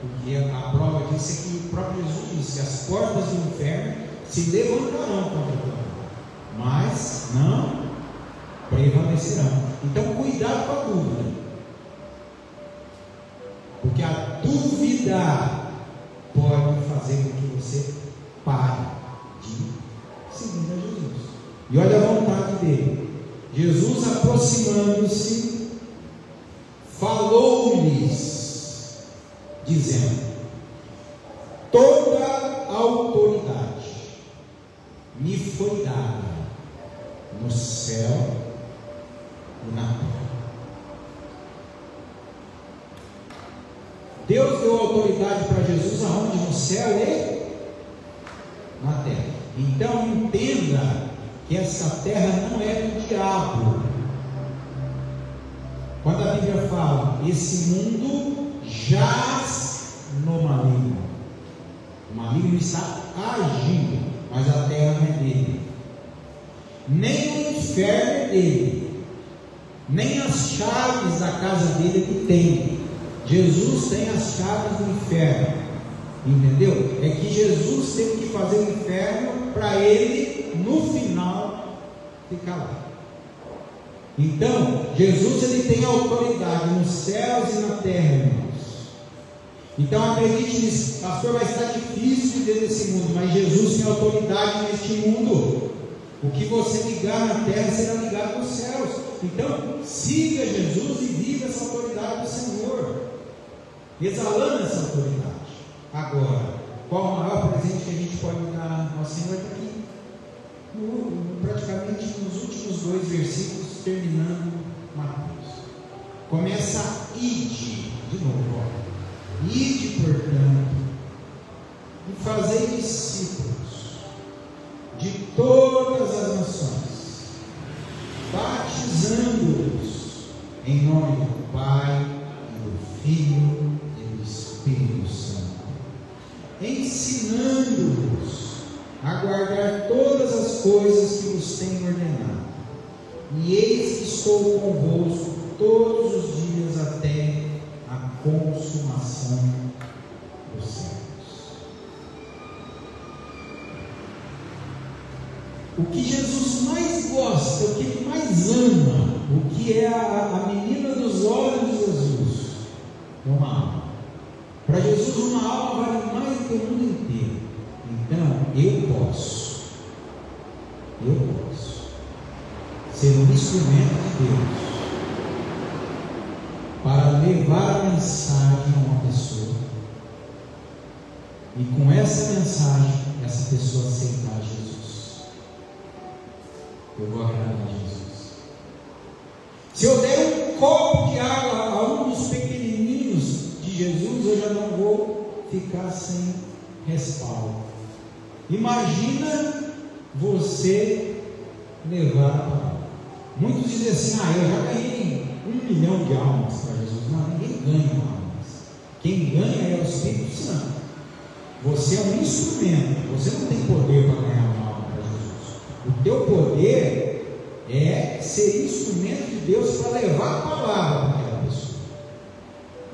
Porque a prova disso é que o próprio Jesus disse que as portas do inferno se levantarão contra o teu, mas não prevalecerão. Então, cuidado com a dúvida, porque a dúvida fazer com que você pare de seguir a Jesus. E olha a vontade dele. Jesus, aproximando-se, falou-lhes, dizendo: toda a autoridade me foi dada no céu e na terra. Deus deu autoridade para Jesus aonde? No céu e na terra. Então entenda que essa terra não é do diabo. Quando a Bíblia fala, esse mundo jaz no maligno, o maligno está agindo, mas a terra não é dele, nem o inferno é dele, nem as chaves da casa dele que tem. Jesus tem as chaves do inferno, entendeu? É que Jesus teve que fazer o inferno para ele no final ficar lá. Então Jesus, ele tem autoridade nos céus e na terra, irmãos. Então acredite nisso. Pastor, vai estar difícil viver nesse mundo, mas Jesus tem autoridade neste mundo. O que você ligar na terra será ligado nos céus. Então siga Jesus e viva essa autoridade do Senhor, exalando essa autoridade. Agora, qual o maior presente que a gente pode dar ao Senhor? Está aqui, praticamente nos últimos 2 versículos, terminando Mateus. Começa: ide, de novo, ó. Ide, portanto, e fazei discípulos de todas as nações, batizando-os em nome do Pai, e do Filho e do Espírito Santo, ensinando-os a guardar todas as coisas que vos tenho ordenado. E eis que estou convosco todos os dias até a consumação dos séculos. O que Jesus mais gosta, o que ele mais ama, o que é a menina dos olhos de Jesus, é uma alma. Para Jesus, uma alma vale mais do que o mundo inteiro. Então, eu posso ser um instrumento de Deus para levar a mensagem a uma pessoa, e com essa mensagem, essa pessoa aceitar Jesus. Eu vou agradar a Jesus. Se eu der um copo de água a um dos pequenininhos de Jesus, eu já não vou ficar sem respaldo. Imagina você levar a palavra. Muitos dizem assim: eu já ganhei 1 milhão de almas para Jesus. Não, ninguém ganha almas. Quem ganha é o Espírito Santo. Você é um instrumento. Você não tem poder para ganhar uma alma para Jesus. O teu poder é ser instrumento de Deus para levar a palavra para aquela pessoa.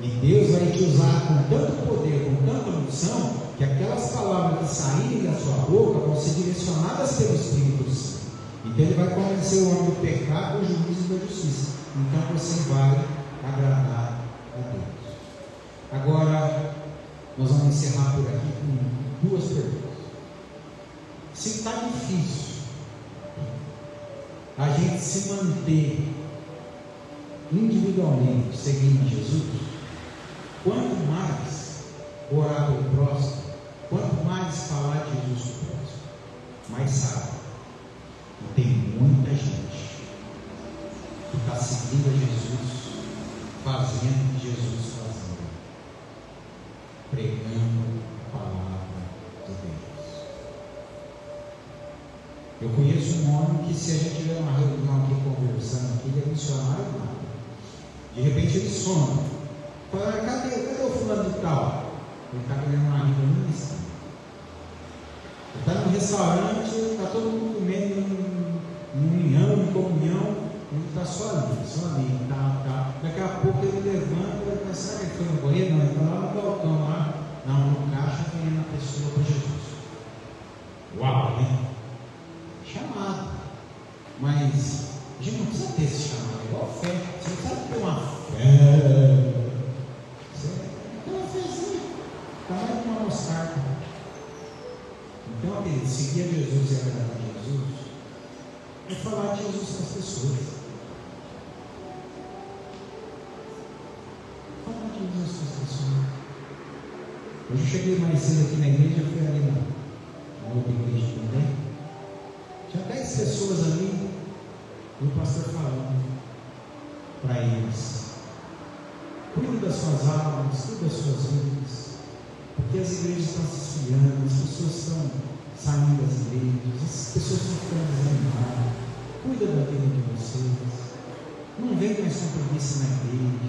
E Deus vai te usar com tanto poder, com tanta unção, que aquelas palavras que saírem da sua boca vão ser direcionadas pelo Espírito Santo. Então ele vai convencer o homem do pecado, do juízo e da justiça. Então você vai agradar a Deus. Agora nós vamos encerrar por aqui com 2 perguntas. Se está difícil a gente se manter individualmente seguindo Jesus, quanto mais orar pelo próximo, quanto mais falar de Jesus para o próximo, mais sabe. E tem muita gente que está seguindo a Jesus, fazendo o que Jesus fazia, pregando a palavra de Deus. Eu conheço um homem que, se a gente tiver uma reunião aqui conversando, aqui, ele é missionário nada. De repente ele some. Fala: cadê o fulano de tal? Ele está ganhando uma renda no ministério. Ele está num restaurante, está todo mundo comendo em união, em comunhão, ele está só ali, tá. Daqui a pouco ele levanta e vai pensar que ele foi no banheiro. Não, ele está lá no balcão, lá, não, no caixa, ganhando a pessoa para Jesus. Uau, né? Chamado. Mas a gente não precisa ter esse chamado, é igual fé. Você não sabe ter uma fé. Você tem uma fé assim, tamanho de uma mostarda. é falar de Jesus para as pessoas. Falar de Jesus para as pessoas. Hoje eu cheguei mais cedo aqui na igreja, fui ali na outra igreja também. Tinha 10 pessoas ali, e o pastor falando para eles: cuide das suas almas, cuide das suas vidas, porque as igrejas estão se esfriando, as pessoas estão saindo das igrejas, as pessoas estão ficando desanimadas. Cuida da vida de vocês, não vem mais com preguiça na igreja,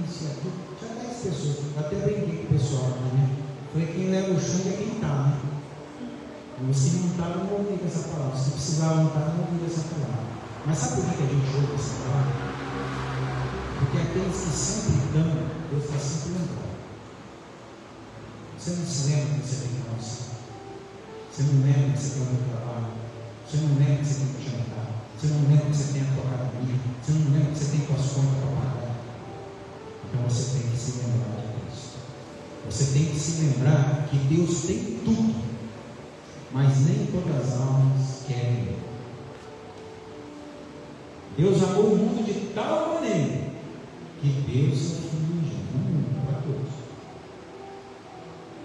isso e aquilo. Já 10 pessoas, eu até brinquei com o pessoal aqui, né? Falei: quem leva o chão é quem está, né? E os que não estavam não ouviram essa palavra, os que precisavam estar não ouviram essa palavra. Mas sabe por que a gente ouve essa palavra? Porque aqueles que sempre dão, Deus está sempre lembrando. Você não se lembra que você tem que almoçar, você não lembra que você tem um trabalho, você não lembra que você tem que jantar, você não lembra que você tem a tua academia, você não lembra que você tem tuas contas para pagar. Então você tem que se lembrar de Cristo. Você tem que se lembrar que Deus tem tudo, mas nem todas as almas querem. Deus amou o mundo de tal maneira que Deus se filho no mundo para todos.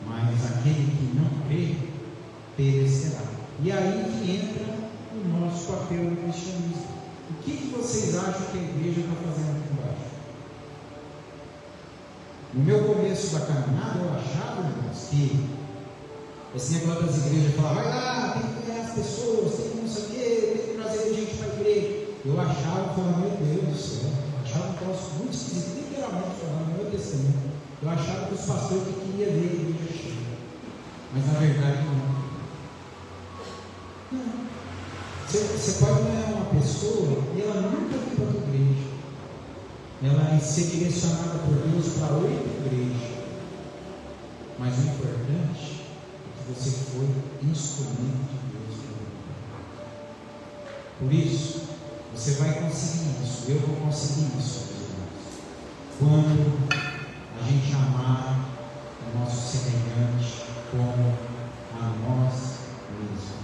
Mas aquele que não crê perecerá. E aí que entra o nosso papel no cristianismo. O que vocês acham que a igreja está fazendo aqui embaixo? No meu começo da caminhada, eu achava, irmãos, que esse negócio das igrejas falava: vai lá, tem que ganhar as pessoas, tem que não sei o quê, tem que trazer gente para a igreja. Eu achava, falando: meu Deus do céu, eu achava um troço muito esquisito, literalmente falando, no meu testemunho. Eu achava que os pastores que queriam ver a igreja cheia. Mas na verdade não. Você pode ganhar uma pessoa e ela nunca foi para a tua igreja. Ela vai ser direcionada por Deus para outra igreja. Mas o importante é que você foi instrumento de Deus. Por isso, você vai conseguir isso. Eu vou conseguir isso, meus irmãos, quando a gente amar o nosso semelhante como a nós mesmos.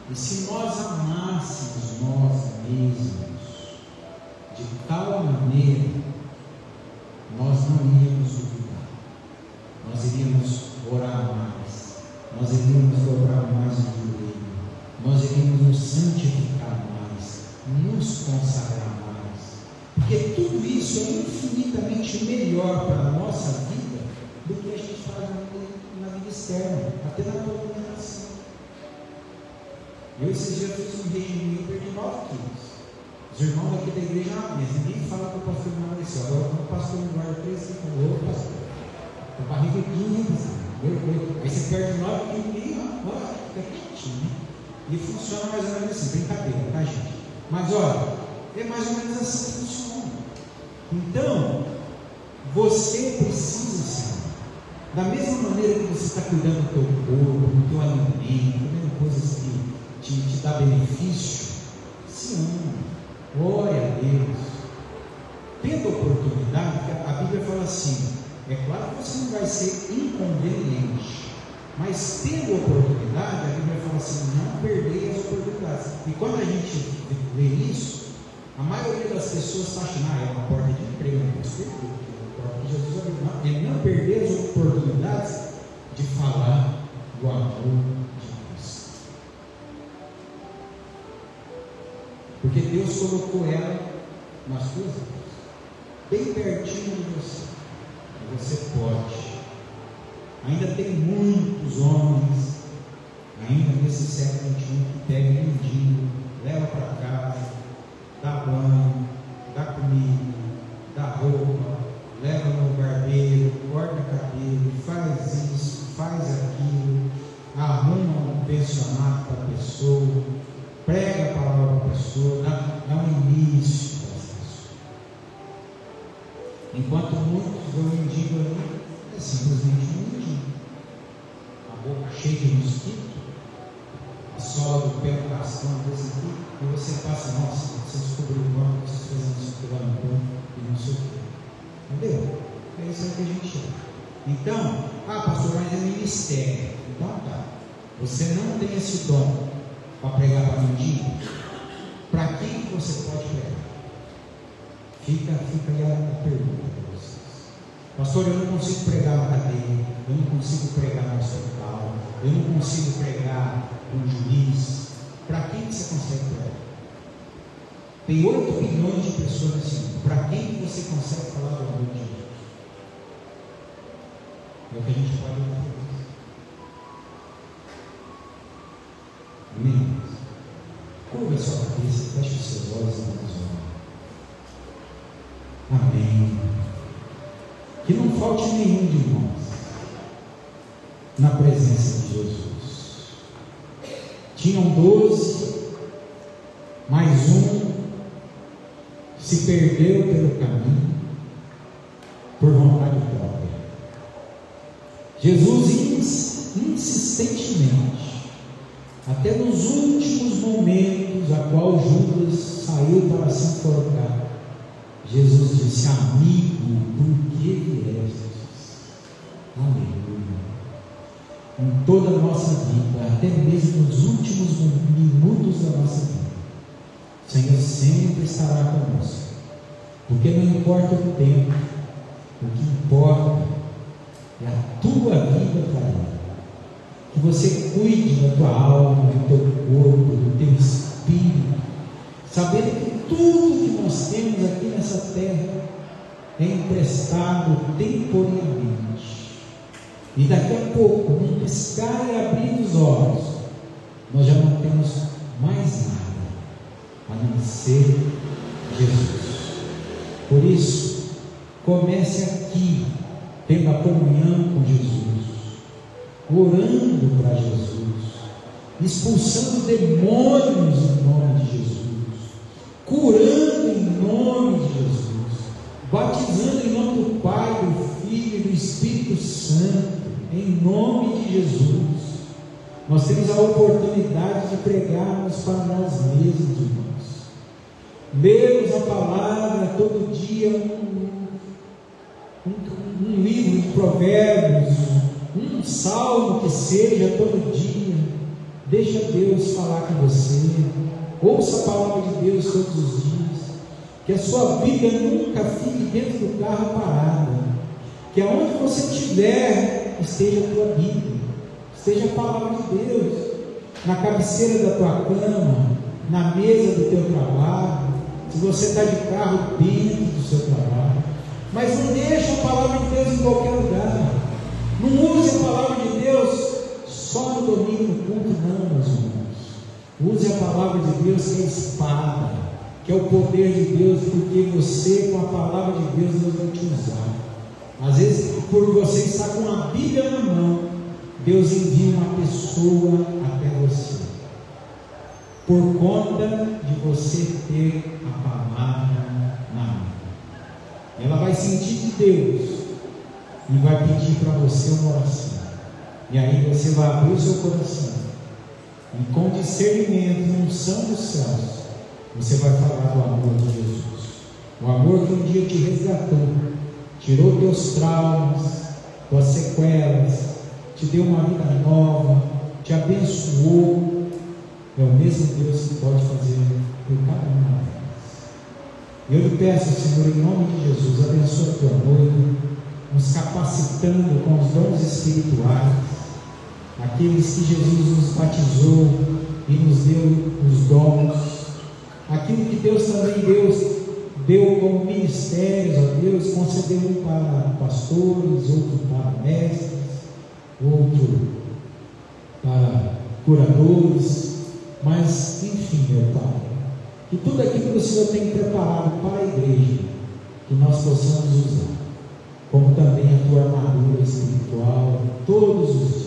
E se nós amássemos nós mesmos de tal maneira, nós não iríamos duvidar, nós iríamos orar mais, nós iríamos dobrar mais o joelho, nós iríamos nos santificar mais, nos consagrar mais, porque tudo isso é infinitamente melhor para a nossa vida do que a gente faz na vida externa, até na alimentação. Eu esses dias fiz um regime e perdi 9 quilos. Os irmãos aqui da igreja mesmo, ninguém fala que o pastor emagreceu. Agora, quando o pastor me guarda 3 quilos, falou: ô pastor, a barriga é 15, aí você perde 9 quilos e fica quietinho, né? E funciona mais ou menos assim, brincadeira, tá, gente? Mas olha, é mais ou menos assim que funciona. Então, você precisa, Senhor, da mesma maneira que você está cuidando do teu corpo, do teu alimento, comendo coisas que te dá benefício, se ama, ore a Deus, tendo oportunidade. A Bíblia fala assim, é claro que você não vai ser inconveniente, mas tendo oportunidade, a Bíblia fala assim: não perder as oportunidades. E quando a gente lê isso, a maioria das pessoas está achando: é uma porta de emprego, não posso perder, a porta de Jesus abriu. Não, é não perder as oportunidades de falar do amor de Cristo, porque Deus colocou ela nas suas mãos, bem pertinho de você, e você pode. Ainda tem muitos homens, ainda nesse século XXI, que pegam mendigo, leva para casa, dá banho, dá comida, dá roupa, leva no barbeiro, corta cabelo, faz isso, faz aquilo, arruma um pensionato para a pessoa, prega a palavra para a pessoa, dá um início para as pessoas. Enquanto muitos vão mendigo ali, é simplesmente um mendigo, a boca cheia de mosquito, a sola do pé gastando desse aqui, e você passa: nossa, você descobriu o nome, vocês fazendo isso aqui lá no campo, e não sei o quê. Entendeu? É isso aí que a gente chama. Então, pastor, mas é ministério. Então tá, você não tem esse dom, para pregar para mendigo? Para quem que você pode pregar? Fica aí a pergunta para vocês. Pastor, eu não consigo pregar na cadeia, eu não consigo pregar no hospital, eu não consigo pregar no juiz. Para quem que você consegue pregar? Tem 8 bilhões de pessoas nesse mundo. Para quem que você consegue falar do amor de Deus? É o que a gente pode orar por isso. Amém? Curva a sua cabeça, feche os seus olhos e vamos orar. Amém. Que não falte nenhum de nós na presença de Jesus. Tinham 12, mais um se perdeu pelo caminho por vontade própria. Jesus insistentemente, até nos últimos momentos a qual Judas saiu para se enforcar, Jesus disse: amigo, por que viestes? Aleluia. Em toda a nossa vida, até mesmo nos últimos minutos da nossa vida, o Senhor sempre estará conosco, porque não importa o tempo, o que importa é a tua vida para Ele. Que você cuide da tua alma, do teu corpo, do teu espírito, sabendo que tudo que nós temos aqui nessa terra é emprestado temporariamente. E daqui a pouco, num piscar e abrir os olhos, nós já não temos mais nada a não ser Jesus. Por isso, comece aqui, tendo a comunhão com Jesus, orando para Jesus, expulsando demônios em nome de Jesus, curando em nome de Jesus, batizando em nome do Pai, do Filho e do Espírito Santo, em nome de Jesus. Nós temos a oportunidade de pregarmos para nós mesmos, irmãos. Lemos a palavra todo dia, um livro de provérbios, um salmo que seja todo dia. Deixa Deus falar com você. Ouça a palavra de Deus todos os dias. Que a sua Bíblia nunca fique dentro do carro parada. Que aonde você estiver, esteja a tua Bíblia, esteja a palavra de Deus, na cabeceira da tua cama, na mesa do teu trabalho, se você está de carro, dentro do seu trabalho. Mas não deixe a palavra de Deus em qualquer lugar. Não use a palavra de Deus só no domingo, no culto, não, meus irmãos. Use a palavra de Deus, que é a espada, que é o poder de Deus, porque você, com a palavra de Deus, Deus vai te usar. Às vezes, por você estar com a Bíblia na mão, Deus envia uma pessoa até você, por conta de você ter a palavra na mão. Ela vai sentir de Deus e vai pedir para você uma oração. E aí você vai abrir o seu coração e, com discernimento e unção dos céus, você vai falar do amor de Jesus. O amor que um dia te resgatou, tirou teus traumas, tuas sequelas, te deu uma vida nova, te abençoou. É o mesmo Deus que pode fazer por cada uma delas. Eu lhe peço, Senhor, em nome de Jesus, abençoa a tua noite, nos capacitando com os dons espirituais, aqueles que Jesus nos batizou e nos deu os dons, aquilo que Deus também deu como ministérios, ó Deus, concedeu um para pastores, outro para mestres, outro para curadores, mas enfim, meu Pai, que tudo aquilo que o Senhor tem preparado para a igreja, que nós possamos usar, como também a tua armadura espiritual, todos os dias.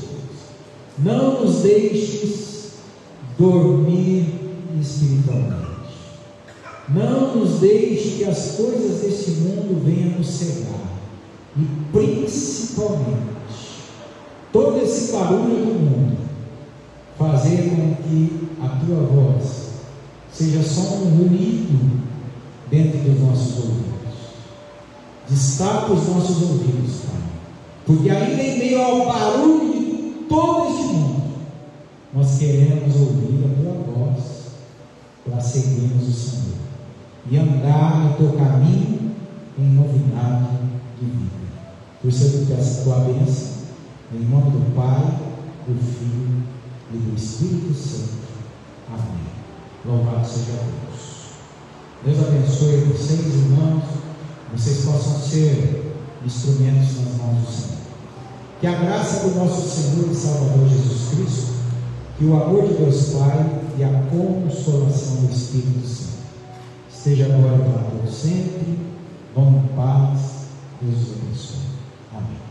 Não nos deixes dormir espiritualmente. Não nos deixe que as coisas deste mundo venham nos cegar. E principalmente, todo esse barulho do mundo, fazer com que a tua voz seja só um ruído dentro dos nossos ouvidos. Destapa os nossos ouvidos, Pai, porque ainda em meio ao barulho de todo este mundo, nós queremos ouvir a tua voz para seguirmos o Senhor e andar no teu caminho em novidade de vida. Por isso eu te peço a tua bênção, em nome do Pai, do Filho e do Espírito Santo. Amém. Louvado seja Deus. Deus abençoe vocês, irmãos, vocês possam ser instrumentos nas mãos do Senhor. Que a graça do nosso Senhor e Salvador Jesus Cristo, que o amor de Deus Pai e a consolação do Espírito Santo esteja agora e para todos sempre. Vão em paz. Deus os abençoe. Amém.